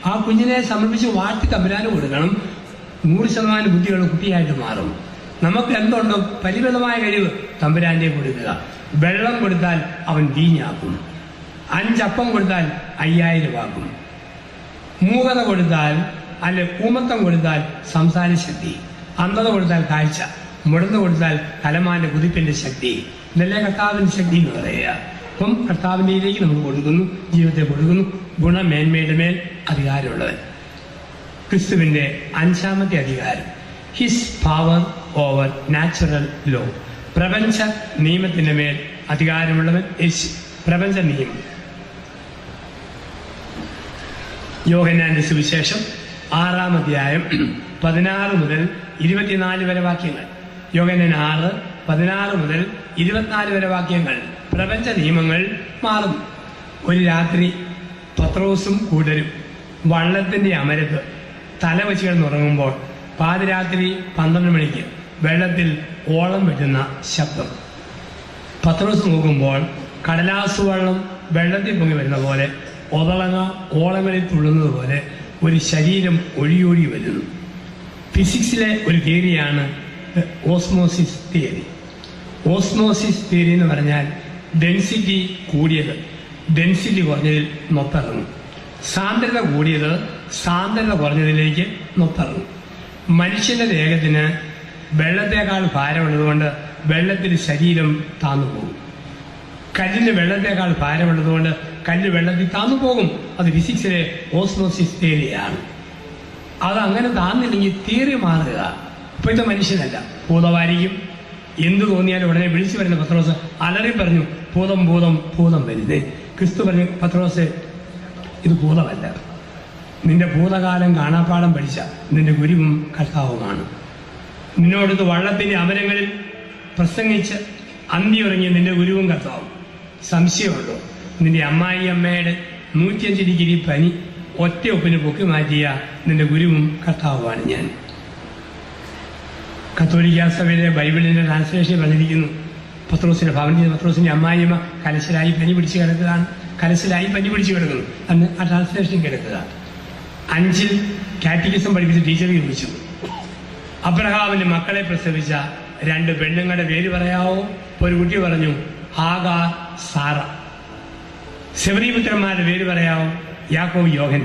ആ കുഞ്ഞിനെ സമർപ്പിച്ച് വാട്ടി തമ്പുരാന് കൊടുക്കണം. 100% ബുദ്ധിയുള്ള കുട്ടിയായിട്ട് മാറും. നമുക്ക് എന്തുണ്ടോ പരിമിതമായ കഴിവ് തമ്പുരാന്റെ കൊടുക്കുക. വെള്ളം കൊടുത്താൽ അവൻ വീഞ്ഞാക്കും. 5 അപ്പം കൊടുത്താൽ 5000 ആക്കും. മൂകത കൊടുത്താൽ അല്ലെ ഊമത്തം കൊടുത്താൽ സംസാര ശക്തി, അന്ധത കൊടുത്താൽ കാഴ്ച, മുടന്ന് കൊടുത്താൽ കലമാന്റെ കുതിപ്പിന്റെ ശക്തി. ഇതല്ലേ കർത്താവിന്റെ ശക്തി എന്ന് പറയുക. അപ്പം കർത്താവിൻ്റെയിലേക്ക് നമ്മൾ കൊടുക്കുന്നു, ജീവിതത്തെ കൊടുക്കുന്നു. ഗുണമേന്മയുടെ മേൽ അധികാരമുള്ളവൻ. ക്രിസ്തുവിന്റെ 5ാമത്തെ അധികാരം, his power over natural law. പ്രപഞ്ച നിയമത്തിന്റെ മേൽ അധികാരമുള്ളവൻ യേശു. പ്രപഞ്ച നിയമം. യോഹന്നാന്റെ സുവിശേഷം 6-ാം അധ്യായം 16 മുതൽ 24 വരെ വാക്യങ്ങൾ. യോഹന്നാൻ 6, 16 മുതൽ 24 വരെ വാക്യങ്ങൾ. പ്രപഞ്ച നിയമങ്ങൾ മാറും. ഒരു രാത്രി പത്രോസും കൂട്ടരും വള്ളത്തിന്റെ അമരത്ത് തല വെച്ച് കിടന്നുറങ്ങുമ്പോൾ പാതിരാത്രി 12 മണിക്ക് വെള്ളത്തിൽ ഓളം വെട്ടുന്ന ശബ്ദം. പത്രോസ് നോക്കുമ്പോൾ കടലാസ് വെള്ളം വെള്ളത്തിൽ പൊങ്ങി വരുന്ന പോലെ, ഒതളങ്ങ ഓളങ്ങളിൽ തുള്ളുന്നത് പോലെ ഒരു ശരീരം ഒഴിയൊഴി വരുന്നു. ഫിസിക്സിലെ ഒരു തിയറിയാണ് ഓസ്മോസിസ് തിയറി. ഓസ്മോസിസ് തിയറി എന്ന് പറഞ്ഞാൽ ഡെൻസിറ്റി കൂടിയത് ഡെൻസിറ്റി കുറഞ്ഞതിൽ നൊത്തിറങ്ങും, സാന്ദ്രത കൂടിയത് സാന്ദ്രത കുറഞ്ഞതിലേക്ക് നൊത്തിറങ്ങും. മനുഷ്യന്റെ ദേഹത്തിന് വെള്ളത്തേക്കാൾ ഭാരമുള്ളതുകൊണ്ട് വെള്ളത്തിൽ ശരീരം താന്നു പോകും. കല്ലിന് വെള്ളത്തേക്കാൾ ഭാരമുള്ളതുകൊണ്ട് കല്ല് വെള്ളത്തിൽ താന്നു പോകും. അത് ഫിസിക്സിലെ ഓസ്മോസിസ് തിയറിയാണ്. അത് അങ്ങനെ താന്നില്ലെങ്കിൽ തിയറി മാറുക. ഇപ്പോഴത്തെ മനുഷ്യനല്ല. ഭൂതമായിരിക്കും, എന്തു തോന്നിയാലും ഉടനെ വിളിച്ചു വരുന്ന പത്രോസ് അലറി പറഞ്ഞു, ഭൂതം ഭൂതം ഭൂതം വരുന്നേ. ക്രിസ്തു പറഞ്ഞു, പത്രോസെ ഇത് ഭൂതമല്ല, നിന്റെ ഭൂതകാലം കാണാപ്പാടം പഠിച്ച നിന്റെ ഗുരുവും കർത്താവുമാണ്. നിന്നോടത് വള്ളത്തിന്റെ അമരങ്ങളിൽ പ്രസംഗിച്ച് അന്തിയുറങ്ങിയ നിന്റെ ഗുരുവും കർത്താവും. സംശയമുള്ളൂ? നിന്റെ അമ്മായിയമ്മയുടെ 105 ഡിഗ്രി പനി ഒറ്റ ഒപ്പിന് പൊക്കി മാറ്റിയ നിന്റെ ഗുരുവും കർത്താവുമാണ് ഞാൻ. കത്തോലിക്കാ സഭയിലെ ബൈബിളിന്റെ ട്രാൻസ്ലേഷൻ പറഞ്ഞിരിക്കുന്നു, പത്രോസിന്റെ ഭവനത്തിൽ പത്രോസിന്റെ അമ്മായിയമ്മ കലശലായി പനി പിടിച്ച് കിടക്കുകയാണ്. കലശലായി പനി പിടിച്ച് കിടക്കുന്നു. അന്ന് ആ ട്രാൻസ്ലേഷൻ കിടക്കുക. 5 കാറ്റഗിസം പഠിപ്പിച്ച ടീച്ചർ ചോദിച്ചു, അബ്രഹാമിന്റെ മക്കളെ പ്രസവിച്ച 2 പെണ്ണുങ്ങളുടെ പേര് പറയാവോ? ഒരു കുട്ടി പറഞ്ഞു ഹാഗാർ, സാറ. സെബദീപുത്രന്മാരുടെ പേര് പറയാവോ? യാക്കോബ്, യോഹൻ.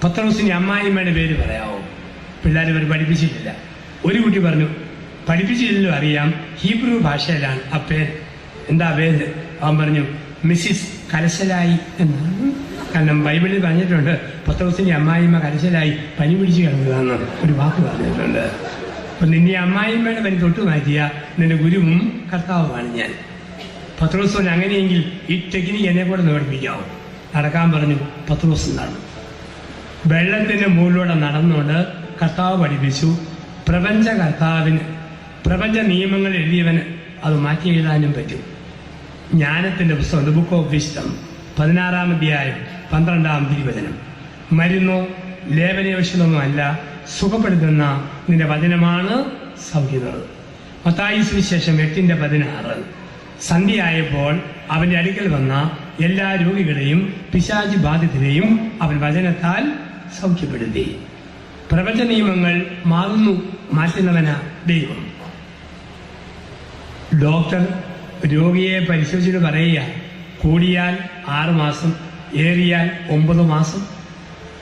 പത്രോസിന്റെ അമ്മായിമ്മയുടെ പേര് പറയാവോ? പിള്ളേർ അവർ പഠിപ്പിച്ചിട്ടില്ല. ഒരു കുട്ടി പറഞ്ഞു, പഠിപ്പിച്ചില്ലല്ലോ അറിയാം, ഹീബ്രു ഭാഷയിലാണ് ആ പേര്. എന്താ പേര്? അവൻ പറഞ്ഞു മിസ്സിസ് കലശലായി എന്നാണ്. കാരണം ബൈബിളിൽ പറഞ്ഞിട്ടുണ്ട് പത്രോസിന്റെ അമ്മായിമ്മ കലശലായി പനി പിടിച്ച് കിടന്നതാന്ന് ഒരു വാക്ക് പറഞ്ഞിട്ടുണ്ട്. അപ്പൊ നിന്റെ അമ്മായിമ്മയുടെ പനി തൊട്ടു മാറ്റിയ നിന്റെ ഗുരുവും കർത്താവുമാണ് ഞാൻ. പത്രോസ് പറഞ്ഞു, അങ്ങനെയെങ്കിൽ ഈ ടെക്നിക്ക് എന്നെ കൂടെ പഠിപ്പിക്കാവും. നടക്കാൻ പറഞ്ഞു. പത്രോസ് നടന്നു. വെള്ളത്തിന്റെ മുകളിലൂടെ നടന്നുകൊണ്ട് കർത്താവ് പഠിപ്പിച്ചു. പ്രപഞ്ച കർത്താവിന്, പ്രപഞ്ച നിയമങ്ങൾ എഴുതിയവന് അത് മാറ്റി എഴുതാനും പറ്റും. ജ്ഞാനത്തിന്റെ പുസ്തകം, ദ ബുക്ക് ഓഫ് വിസ്ഡം, 16-ാം അധ്യായം 12-ാം തിരുവചനം. മരുന്നോ ലേപനൌഷധമോ അല്ല, സുഖപ്പെടുത്തുന്ന നിന്റെ വചനമാണ് സൗഖ്യങ്ങൾ. മത്തായി സുവിശേഷം 8:16. സന്ധ്യയായപ്പോൾ അവന്റെ അടുക്കൽ വന്ന എല്ലാ രോഗികളെയും പിശാചി ബാധിതരെയും അവൻ വചനത്താൽ സൗഖ്യപ്പെടുത്തി. പ്രപഞ്ച നിയമങ്ങൾ മാറുന്നു, മാറ്റുന്നവനാ ദൈവം. ഡോക്ടർ രോഗിയെ പരിശോധിച്ചിട്ട് പറയുക, കൂടിയാൽ 6 മാസം, ഏറിയാൽ 9 മാസം.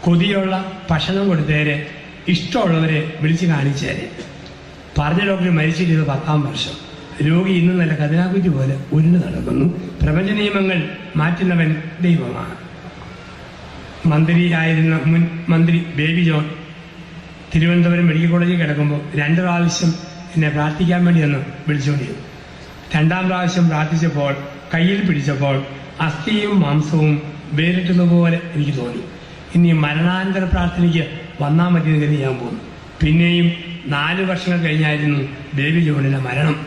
കൊതിയുള്ള ഭക്ഷണം കൊടുത്തേരെ, ഇഷ്ടമുള്ളവരെ വിളിച്ച് കാണിച്ചേരെ. പറഞ്ഞ ഡോക്ടർ മരിച്ചിട്ട് 10-ാം വർഷം. രോഗി ഇന്ന് നല്ല കതിനാക്കുറ്റി പോലെ ഉരുണ്ട് നടക്കുന്നു. പ്രപഞ്ച നിയമങ്ങൾ മാറ്റുന്നവൻ ദൈവമാണ്. മന്ത്രിയായിരുന്ന മുൻ മന്ത്രി ബേബി ജോൺ തിരുവനന്തപുരം മെഡിക്കൽ കോളേജിൽ കിടക്കുമ്പോൾ 2 പ്രാവശ്യം എന്നെ പ്രാർത്ഥിക്കാൻ വേണ്ടി ഒന്ന് വിളിച്ചുകൊണ്ടിരുന്നു. 2-ാം പ്രാവശ്യം പ്രാർത്ഥിച്ചപ്പോൾ കയ്യിൽ പിടിച്ചപ്പോൾ അസ്ഥിയും മാംസവും വേറിട്ടതുപോലെ എനിക്ക് തോന്നി. ഇനി മരണാനന്തര പ്രാർത്ഥനയ്ക്ക് വന്നാൽ മതിയെന്ന് കരുതി ഞാൻ പോകുന്നു. പിന്നെയും 4 വർഷങ്ങൾ കഴിഞ്ഞായിരുന്നു ബേബി ജോണിന്റെ മരണം.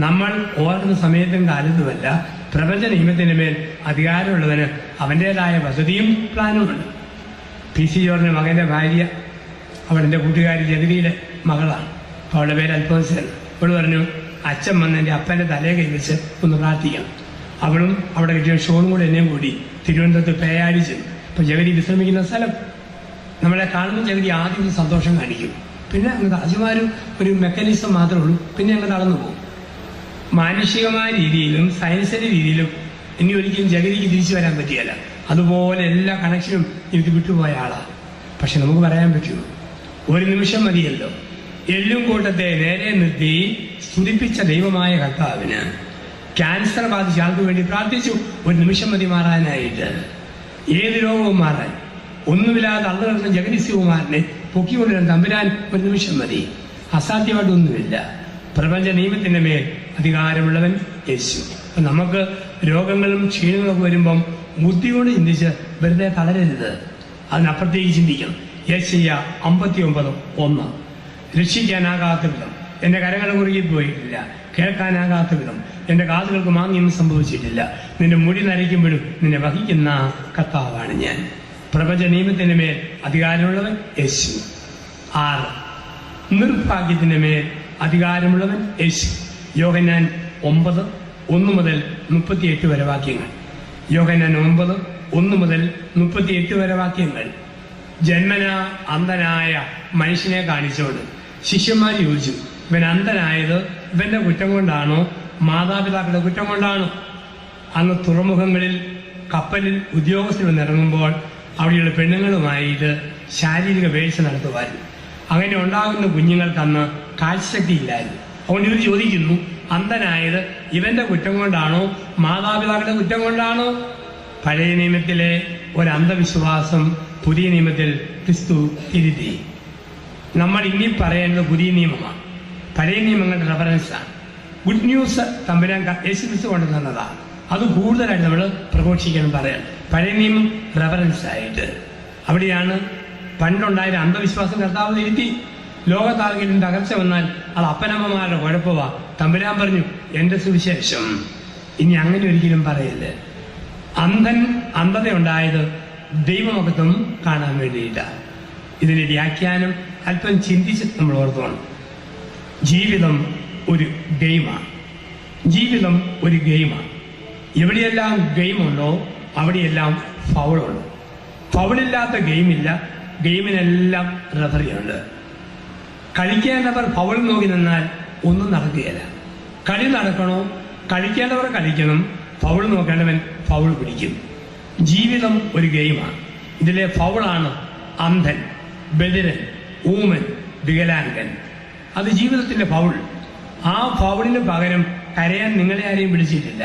നമ്മൾ ഓർക്കുന്ന സമയത്തും കാലത്തുമല്ല, പ്രപഞ്ച നിയമത്തിന്റെ മേൽ അധികാരമുള്ളവന് അവൻ്റെതായ പദ്ധതിയും പ്ലാനുമുണ്ട്. PC ജോർജിന്റെ മകന്റെ ഭാര്യ, അവൾ എൻ്റെ കൂട്ടുകാരി ജഗതിയുടെ മകളാണ്. അപ്പോൾ അവളുടെ പേര് അൽഫോൻസ്. അവൾ പറഞ്ഞു, അച്ഛൻ വന്ന് എൻ്റെ അപ്പൻ്റെ തലയെ കൈവച്ച് ഒന്ന് പ്രാർത്ഥിക്കണം. അവളും അവിടെ കിട്ടിയ ഷോണും കൂടെ എന്നെയും കൂടി തിരുവനന്തപുരത്ത് പേയാടി ചെന്നു. അപ്പോൾ ജഗതി വിശ്രമിക്കുന്ന സ്ഥലം. നമ്മളെ കാണുമ്പോൾ ജഗതി ആദ്യം സന്തോഷം കാണിക്കും, പിന്നെ അങ്ങ് അജുമാരും ഒരു മെക്കാനിസം മാത്രമേ ഉള്ളൂ, പിന്നെ അങ്ങ് തളർന്നു പോകും. മാനുഷികമായ രീതിയിലും സയൻസിന്റെ രീതിയിലും ഇനി ഒരിക്കലും ജഗതിക്ക് തിരിച്ചു വരാൻ പറ്റിയല്ല. അതുപോലെ എല്ലാ കണക്ഷനും എനിക്ക് വിട്ടുപോയ ആളാണ്. പക്ഷെ നമുക്ക് പറയാൻ പറ്റുമോ? ഒരു നിമിഷം മതിയല്ലോ. എല്ലും കൂട്ടത്തെ നേരെ നിർത്തി സ്തുതിപ്പിച്ച ദൈവമായ കർത്താവിന് ക്യാൻസർ ബാധിച്ച ആൾക്ക് വേണ്ടി പ്രാർത്ഥിച്ചു. ഒരു നിമിഷം മതി മാറാനായിട്ട്. ഏത് രോഗവും മാറാൻ ഒന്നുമില്ലാതെ അള്ളു ജഗതി ശിവകുമാരനെ പൊക്കിക്കൊണ്ടിരുന്ന തമ്പുരാൻ ഒരു നിമിഷം മതി. അസാധ്യമായിട്ടൊന്നുമില്ല. പ്രപഞ്ച നിയമത്തിന്റെ മേൽ അധികാരമുള്ളവൻ യേശു. അപ്പൊ നമുക്ക് രോഗങ്ങളും ക്ഷീണങ്ങളൊക്കെ വരുമ്പം ബുദ്ധി കൊണ്ട് ചിന്തിച്ച് വെറുതെ തളരരുത്, അതിനപ്പുറത്തേക്ക് ചിന്തിക്കണം. യെശയ്യാ 59:1. രക്ഷിക്കാനാകാത്ത വിധം എന്റെ കരങ്ങൾ കുറുകിപ്പോയിട്ടില്ല, കേൾക്കാനാകാത്ത വിധം എന്റെ കാതുകൾക്ക് മാന്യം സംഭവിച്ചിട്ടില്ല. നിന്റെ മുടി നരയ്ക്കുമ്പോഴും നിന്നെ വഹിക്കുന്ന കർത്താവാണ് ഞാൻ. പ്രപഞ്ച നിയമത്തിന്റെ മേൽ അധികാരമുള്ളവൻ യേശു. 6. നിർഭാഗ്യത്തിന്റെ മേൽ അധികാരമുള്ളവൻ യേശു. യോഹന്നാൻ 9:1 മുതൽ 38 വരെ വാക്യങ്ങൾ. യോഹന്നാൻ 9:1 മുതൽ 38 വരെ വാക്യങ്ങൾ. ജന്മനാ അന്ധനായ മനുഷ്യനെ കാണിച്ചുകൊണ്ട് ശിഷ്യന്മാർ ചോദിച്ചു, ഇവൻ അന്ധനായത് ഇവന്റെ കുറ്റം കൊണ്ടാണോ മാതാപിതാക്കളുടെ കുറ്റം കൊണ്ടാണോ? അന്ന് തുറമുഖങ്ങളിൽ കപ്പലിൽ ഉദ്യോഗസ്ഥർ ഇറങ്ങുമ്പോൾ അവിടെയുള്ള പെണ്ണുങ്ങളുമായിട്ട് ശാരീരിക വേഴ്ച നടത്തുമായിരുന്നു. അങ്ങനെ ഉണ്ടാകുന്ന കുഞ്ഞുങ്ങൾക്ക് അന്ന് കാഴ്ചശക്തി ഇല്ലായിരുന്നു. അതുകൊണ്ട് ഇവർ ചോദിക്കുന്നു, അന്ധനായത് ഇവന്റെ കുറ്റം കൊണ്ടാണോ മാതാപിതാക്കളുടെ കുറ്റം കൊണ്ടാണോ? പഴയ നിയമത്തിലെ ഒരു അന്ധവിശ്വാസം പുതിയ നിയമത്തിൽ ക്രിസ്തു തിരുത്തി. നമ്മൾ ഇനി പറയേണ്ടത് പുതിയ നിയമമാണ്. പഴയ നിയമങ്ങളുടെ റെഫറൻസാണ്. ഗുഡ് ന്യൂസ് തമ്പുരാൻ യേശുക്രിസ്തു കൊണ്ടുവന്നതാണ്. അത് കൂടുതലായിട്ട് നമ്മൾ പ്രഘോഷിക്കണം പറയാൻ. പഴയ നിയമം റെഫറൻസായിട്ട് അവിടെയാണ് പണ്ടുണ്ടായ അന്ധവിശ്വാസം കർത്താവ് തിരുത്തി. ലോകത്താർക്കെങ്കിലും തകർച്ച വന്നാൽ അത് അപ്പനമ്മമാരുടെ കുഴപ്പമാ. തമ്പുരാൻ പറഞ്ഞു, എന്റെ സുവിശേഷം ഇനി അങ്ങനെ ഒരിക്കലും പറയല്ലേ. അന്ധതയുണ്ടായത് ദൈവമഹത്വം കാണാൻ വേണ്ടിയിട്ടാണ്. ഇതിന്റെ വ്യാഖ്യാനം അല്പം ചിന്തിച്ച് നമ്മൾ ഓർത്തോണം. ജീവിതം ഒരു ഗെയിമാണ്. ജീവിതം ഒരു ഗെയിമാണ്. എവിടെയെല്ലാം ഗെയിമുണ്ടോ അവിടെയെല്ലാം ഫൗളുണ്ട്. ഫൗളില്ലാത്ത ഗെയിമില്ല. ഗെയിമിനെല്ലാം റെഫറിയുണ്ട്. കളിക്കേണ്ടവർ ഫൗൾ നോക്കി നിന്നാൽ ഒന്നും നടക്കുകയില്ല. കളി നടക്കണോ, കളിക്കേണ്ടവർ കളിക്കണം. ഫൗൾ നോക്കേണ്ടവൻ ഫൗൾ പിടിക്കും. ജീവിതം ഒരു ഗെയിമാണ്. ഇതിലെ ഫൗളാണ് അന്ധൻ, ബധിരൻ, ഊമൻ, വികലാംഗൻ. അത് ജീവിതത്തിന്റെ ഫൗൾ. ആ ഫൗളിന് പകരം കരയാൻ നിങ്ങളെ ആരെയും വിളിച്ചിട്ടില്ല.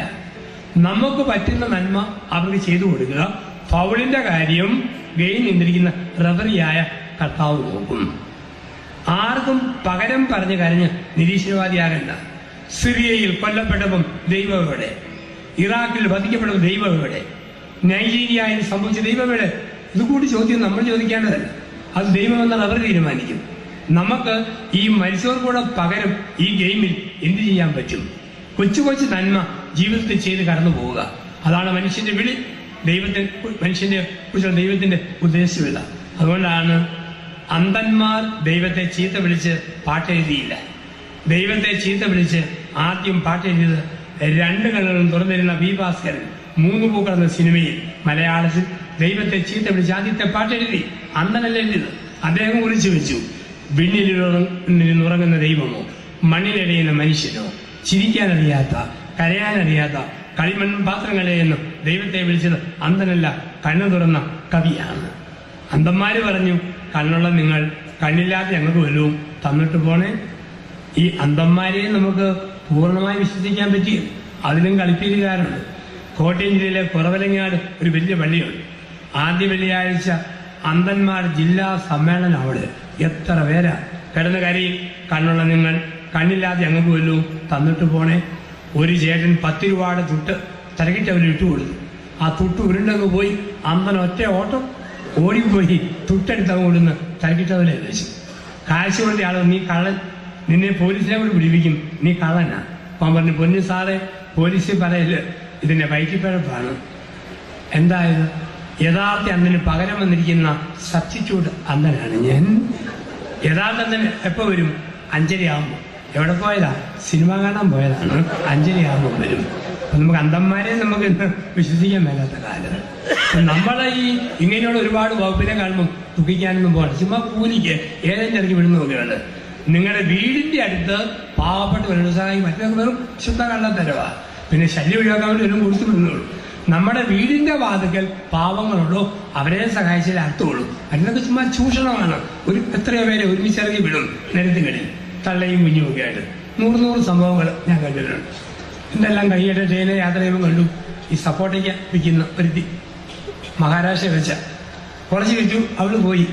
നമുക്ക് പറ്റുന്ന നന്മ അവർക്ക് ചെയ്തു കൊടുക്കുക. ഫൗളിന്റെ കാര്യം ഗെയിം നിന്നിരിക്കുന്ന റെഫറിയായ കർത്താവ് നോക്കും. ആർക്കും പകരം പറഞ്ഞ് കരഞ്ഞ് നിരീശ്വരവാദിയാകണ്ട. സിറിയയിൽ കൊല്ലപ്പെട്ടപ്പം ദൈവം എവിടെ? ഇറാഖിൽ വധിക്കപ്പെട്ടപ്പോൾ ദൈവം എവിടെ? നൈജീരിയയിൽ സംഭവിച്ച ദൈവം എവിടെ? ഇതുകൂടി ചോദ്യം നമ്മൾ ചോദിക്കേണ്ടതല്ല. അത് ദൈവമെന്നാൽ അവർ തീരുമാനിക്കും. നമുക്ക് ഈ മരിച്ചവർക്കൂടെ പകരം ഈ ഗെയിമിൽ എന്ത് ചെയ്യാൻ പറ്റും? കൊച്ചു കൊച്ചു നന്മ ജീവിതത്തിൽ ചെയ്ത് കടന്നു പോവുക. അതാണ് മനുഷ്യന്റെ വിളി. മനുഷ്യന്റെ കുറിച്ചുള്ള ദൈവത്തിന്റെ ഉദ്ദേശമില്ല. അതുകൊണ്ടാണ് അന്ധന്മാർ ദൈവത്തെ ചീത്ത വിളിച്ച് പാട്ടെഴുതിയില്ല. ദൈവത്തെ ചീത്ത വിളിച്ച് ആദ്യം പാട്ടെഴുതിയത് 2 കണ്ണുകളും തുറന്നിരുന്ന വി ഭാസ്കരൻ 3 പൂക്കൾ എന്ന സിനിമയിൽ മലയാളത്തിൽ ദൈവത്തെ ചീത്ത വിളിച്ച് ആദ്യത്തെ പാട്ടെഴുതി. അന്ധനല്ല എഴുതിയത്. അദ്ദേഹം കുറിച്ച് വെച്ചു, വിണ്ണിലുറങ്ങുന്ന ദൈവമോ മണ്ണിലടിയുന്ന മനുഷ്യനോ, ചിരിക്കാനറിയാത്ത കരയാനറിയാത്ത കളിമൺ പാത്രങ്ങളെ എന്ന് ദൈവത്തെ വിളിച്ചത് അന്ധനല്ല, കണ്ണു തുറന്ന കവിയാണ്. അന്ധന്മാര് പറഞ്ഞു, കണ്ണുള്ള നിങ്ങൾ കണ്ണില്ലാത്ത ഞങ്ങൾക്ക് വല്ലതും തന്നിട്ട് പോണേ. ഈ അന്ധന്മാരെ നമുക്ക് പൂർണ്ണമായി വിശ്വസിക്കാൻ പറ്റിയ അതിലും കളിപ്പീരുകാരുണ്ട്. കോട്ടയം ജില്ലയിലെ കുറവലങ്ങാട് ഒരു വലിയ പള്ളിയുണ്ട്. ആദ്യ വെള്ളിയാഴ്ച അന്ധന്മാർ ജില്ലാ സമ്മേളനം. അവിടെ എത്ര പേരാ കിടന്ന കരയിൽ. കണ്ണുള്ള നിങ്ങൾ കണ്ണില്ലാതെ ഞങ്ങൾക്ക് വല്ലതും തന്നിട്ട് പോണേ. ഒരു ചേട്ടൻ 10 രൂപയുടെ തുട്ട് തിരക്കിട്ട് അവർ ഇട്ടുകൊടുത്തു. ആ തുട്ട് ഉരുണ്ടങ്ങ് പോയി. അന്ധൻ ഒറ്റ ഓട്ടം ഓടിപ്പോയി തുട്ടെടുത്തങ്ങ് കൊടുന്ന് തിരക്കിട്ടവരെ വെച്ചു. കാശ് കൊടുത്ത ആളോ, നീ കള്ളൻ, നിന്നെ പോലീസിനെ കൂടി പിടിപ്പിക്കും, നീ കള്ളനാ. അപ്പം പറഞ്ഞു, പൊന്നു സാറേ, പോലീസ് പറയല് ഇതിന്റെ വൈറ്റിപ്പഴപ്പാണ്. എന്തായത്? യഥാർത്ഥ അന്ധന് പകരം വന്നിരിക്കുന്ന സബ്സ്റ്റിറ്റ്യൂട്ട് അന്ധനാണ് ഞാൻ. യഥാർത്ഥ അന്ധന് എപ്പോ വരും? 5:30 ആകുമ്പോൾ. എവിടെ പോയതാ? സിനിമ കാണാൻ പോയതാണ്. 5:30 ആകുമ്പോൾ വരും. അപ്പൊ നമുക്ക് അന്ധന്മാരെ നമുക്ക് ഇന്ന് വിശ്വസിക്കാൻ മേലാത്ത കാലം. നമ്മളെ ഈ ഇങ്ങനെയുള്ള ഒരുപാട് വകുപ്പിനെ കാണുമ്പോൾ ദുഃഖിക്കാനൊന്നും പോകണം. ചുമ്മാ കൂലിക്ക് ഏതെങ്കിലും ഇറക്കി വിടുന്ന നോക്കുകയാണ്. നിങ്ങളുടെ വീടിന്റെ അടുത്ത് പാവപ്പെട്ട ഒരു സഹായി മറ്റൊക്കെ വെറും ശുദ്ധ കള്ളത്തരവാ. പിന്നെ ശല്യം ഒഴിവാക്കാൻ വേണ്ടി വല്ലതും കൊടുത്തു വിടുന്നുള്ളൂ. നമ്മുടെ വീടിന്റെ വാതിക്കൽ പാവങ്ങളുണ്ടോ അവരെ സഹായിച്ചാലേ അർത്ഥമുള്ളൂ. അതിനൊക്കെ ചുമ്മാ ചൂഷണമാണ്. എത്രയോ പേരെ ഒരുമിച്ചിറങ്ങി വിടും നിരത്തുകളിൽ, തള്ളയും കുഞ്ഞും ഒക്കെ ആയിട്ട്. 100 സംഭവങ്ങൾ ഞാൻ കണ്ടിട്ടുണ്ട്. എന്തെല്ലാം കൈയ്യട്ടെ ട്രെയിനെ യാത്ര ചെയ്യുമ്പോൾ കണ്ടു. ഈ സപ്പോർട്ടയ്ക്ക് വിൽക്കുന്ന ഒരു മഹാരാഷ്ട്ര വെച്ച കുറച്ച് വിറ്റു. അവള് പോയി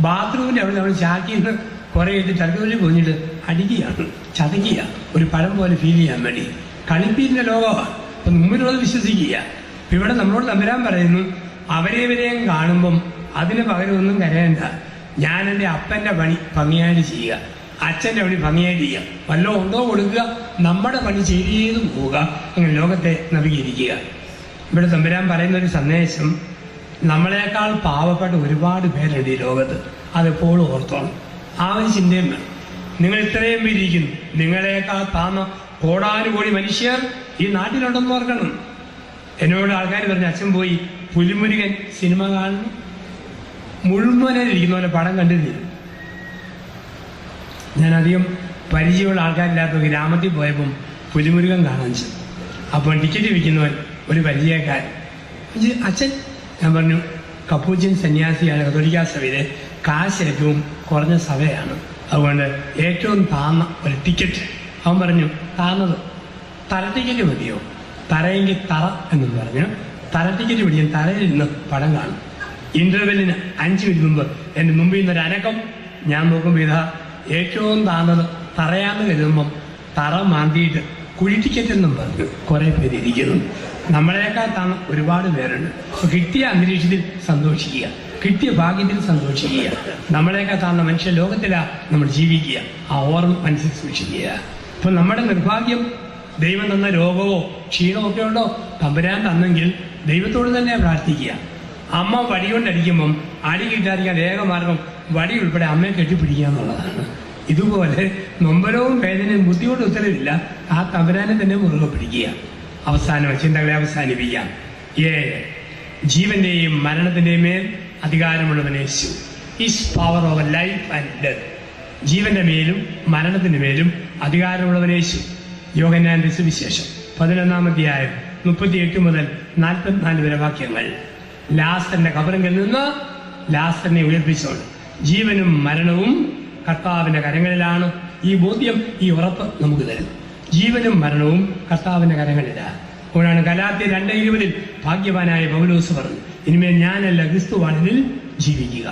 ബാത്റൂമിന്റെ അവിടെ അവൾ ചാക്കിന്ന് കുറെ ഇട്ട് ടർക്കി പൊഞ്ഞിട്ട് അടിക്കുകയാണ്, ചതയ്ക്കുക, ഒരു പഴം പോലെ ഫീൽ ചെയ്യാൻ വേണ്ടി. കളിപ്പീരിന്റെ ലോകമാണ്. അപ്പൊ മുമ്പിലുള്ളത് വിശ്വസിക്കുക. ഇവിടെ നമ്മളോട് തമ്പുരാൻ പറയുന്നു, അവരെവരെയും കാണുമ്പം അതിന് പകരം ഒന്നും കരയണ്ട. ഞാൻ എൻ്റെ അപ്പന്റെ പണി ഭംഗിയായിട്ട് ചെയ്യുക, അച്ഛന്റെ പണി ഭംഗിയായിട്ട് ചെയ്യുക, വല്ലതും ഉണ്ടോ കൊടുക്കുക, നമ്മുടെ പണി ചെയ്തു പോവുക, അങ്ങനെ ലോകത്തെ നവീകരിക്കുക. ഇവിടെ തമ്പുരാൻ പറയുന്ന ഒരു സന്ദേശം, നമ്മളെക്കാൾ പാവപ്പെട്ട ഒരുപാട് പേരുണ്ട് ഈ ലോകത്ത്. അതെപ്പോഴും ഓർത്തോണം. ആ ഒരു ചിന്തയും വേണം. നിങ്ങൾ ഇത്രയും പേരിയ്ക്കുന്നു, നിങ്ങളെക്കാൾ താന്ന കോടാനുകോടി മനുഷ്യർ ഈ നാട്ടിലുണ്ടെന്ന് ഓർക്കണം. എന്നോട് ആൾക്കാർ പറഞ്ഞ, അച്ഛൻ പോയി പുലിമുരുകൻ സിനിമ കാണുന്നു, മുഴുവനായിരിക്കുന്ന പോലെ പടം കണ്ടിരുന്നില്ല. ഞാൻ അധികം പരിചയമുള്ള ആൾക്കാരില്ലാത്ത ഗ്രാമത്തിൽ പോയപ്പം പുലിമുരുകൻ കാണാൻ ചെന്നു. അപ്പോൾ ടിക്കറ്റ് വിൽക്കുന്നവൻ ഒരു പരിചയക്കാരൻ, അച്ഛൻ, ഞാൻ പറഞ്ഞു കപ്പൂച്ചിൻ സന്യാസിയാണ്, കത്തോലിക്കാ സഭയിലെ കാശ് ഏറ്റവും കുറഞ്ഞ സഭയാണ്, അതുകൊണ്ട് ഏറ്റവും താന്ന ഒരു ടിക്കറ്റ്. അവൻ പറഞ്ഞു, താന്നത് തര ടിക്കറ്റ് മതിയോ? തറയെങ്കിൽ തറ എന്നും പറഞ്ഞു തര ടിക്കറ്റ് പിടിക്കാൻ തറയിൽ നിന്ന് പടം കാണും. ഇന്റർവെല്ലിന് 5 മിനിറ്റ് മുമ്പ് എൻ്റെ മുമ്പിൽ നിന്നൊരു അനക്കം ഞാൻ നോക്കുമ്പോൾ ഇതാ ഏറ്റവും താന്നത് തറയാന്ന് കരുതുമ്പം തറ മാന്തിയിട്ട് കുഴിറ്റിക്കറ്റെന്നും പറഞ്ഞു കുറെ പേര് ഇരിക്കുന്നു. നമ്മളെക്കാൾ താന്ന് ഒരുപാട് പേരുണ്ട്. അപ്പൊ കിട്ടിയ അന്തരീക്ഷത്തിൽ സന്തോഷിക്കുക, കിട്ടിയ ഭാഗ്യത്തിൽ സന്തോഷിക്കുക. നമ്മളെക്കാൾ താന്ന മനുഷ്യ ലോകത്തിലാണ് നമ്മൾ ജീവിക്കുക. ആ ഓർമ്മ മനസ്സിൽ സൂക്ഷിക്കുക. അപ്പൊ നമ്മുടെ നിർഭാഗ്യം ദൈവം തന്ന രോഗമോ ക്ഷീണമോ ഒക്കെ ഉണ്ടോ, തമ്പുരാൻ തന്നെങ്കിൽ ദൈവത്തോട് തന്നെ പ്രാർത്ഥിക്കുക. അമ്മ വടി കൊണ്ടടിക്കുമ്പം അടി കിട്ടാതിരിക്കാൻ ഏകമാർഗം വടി ഉൾപ്പെടെ അമ്മയെ കെട്ടിപ്പിടിക്കുക എന്നുള്ളതാണ്. ഇതുപോലെ നൊമ്പരവും വേദനയും ബുദ്ധിയോട് ഉത്തരവില്ല, ആ തമ്പുരാനെ തന്നെ മുറുകെ പിടിക്കുക. അവസാനം ചിന്തകളെ അവസാനിപ്പിക്കാം. ജീവന്റെയും മരണത്തിന്റെയും മേൽ അധികാരമുള്ളവൻ യേശു. Is power over life and death. ജീവന്റെ മേലും മരണത്തിന്റെ മേലും അധികാരമുള്ളവൻ യേശു. യോഹന്നാന്റെ സുവിശേഷം 11-ാം അധ്യായം 38 മുതൽ 44 വരെ വാക്യങ്ങൾ. ലാസറിന്റെ ഖബറിൽ നിന്ന് ലാസറിനെ ഉയർപ്പിച്ചോണ്ട് ജീവനും മരണവും കർത്താവിന്റെ കരങ്ങളിലാണ്. ഈ ബോധ്യം, ഈ ഉറപ്പ് നമുക്ക് തരും. ജീവനും മരണവും കർത്താവിന്റെ കരങ്ങളിലാണ്. അപ്പോഴാണ് ഗലാത്യർ 2:20 ഭാഗ്യവാനായ പൗലോസ് പറഞ്ഞു, ഇനിമേൽ ഞാനല്ല ക്രിസ്തുവാണിൽ ജീവിക്കുക.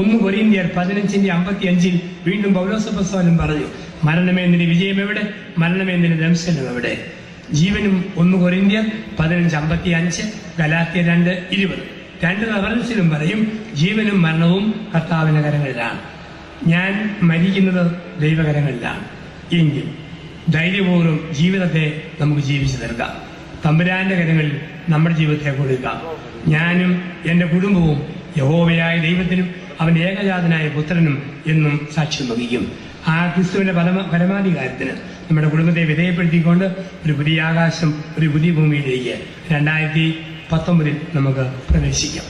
1 കൊരിന്ത്യർ 15:55 വീണ്ടും പൗലോസ് അപ്പോസ്തലൻ പറഞ്ഞു, മരണമേ നിന്റെ വിജയം എവിടെ, മരണമേ നിന്റെ ദംശനം എവിടെ. ജീവനും 1 കൊരിന്ത്യർ 15:55, ഗലാത്യർ 2:20 രണ്ട് റഫറൻസിലും പറയും ജീവനും മരണവും കർത്താവിന്റെ കരങ്ങളിലാണ്. ഞാൻ മരിക്കുന്നത് ദൈവകരങ്ങളിലാണ്. എങ്കിൽ ധൈര്യപൂർവ്വം ജീവിതത്തെ നമുക്ക് ജീവിച്ചു തീർക്കാം. തമ്പുരാന്റെ കരങ്ങളിൽ നമ്മുടെ ജീവിതത്തെ കൊടുക്കാം. ഞാനും എൻ്റെ കുടുംബവും യഹോവയായ ദൈവത്തിനും അവന്റെ ഏകജാതനായ പുത്രനും എന്നും സാക്ഷ്യം വഹിക്കും. ആ ക്രിസ്തുവിന്റെ പരമാധികാരത്തിന് നമ്മുടെ കുടുംബത്തെ വിധേയപ്പെടുത്തിക്കൊണ്ട് ഒരു പുതിയ ആകാശം, ഒരു പുതിയ ഭൂമിയിലേക്ക് 2019 നമുക്ക് പ്രവേശിക്കാം.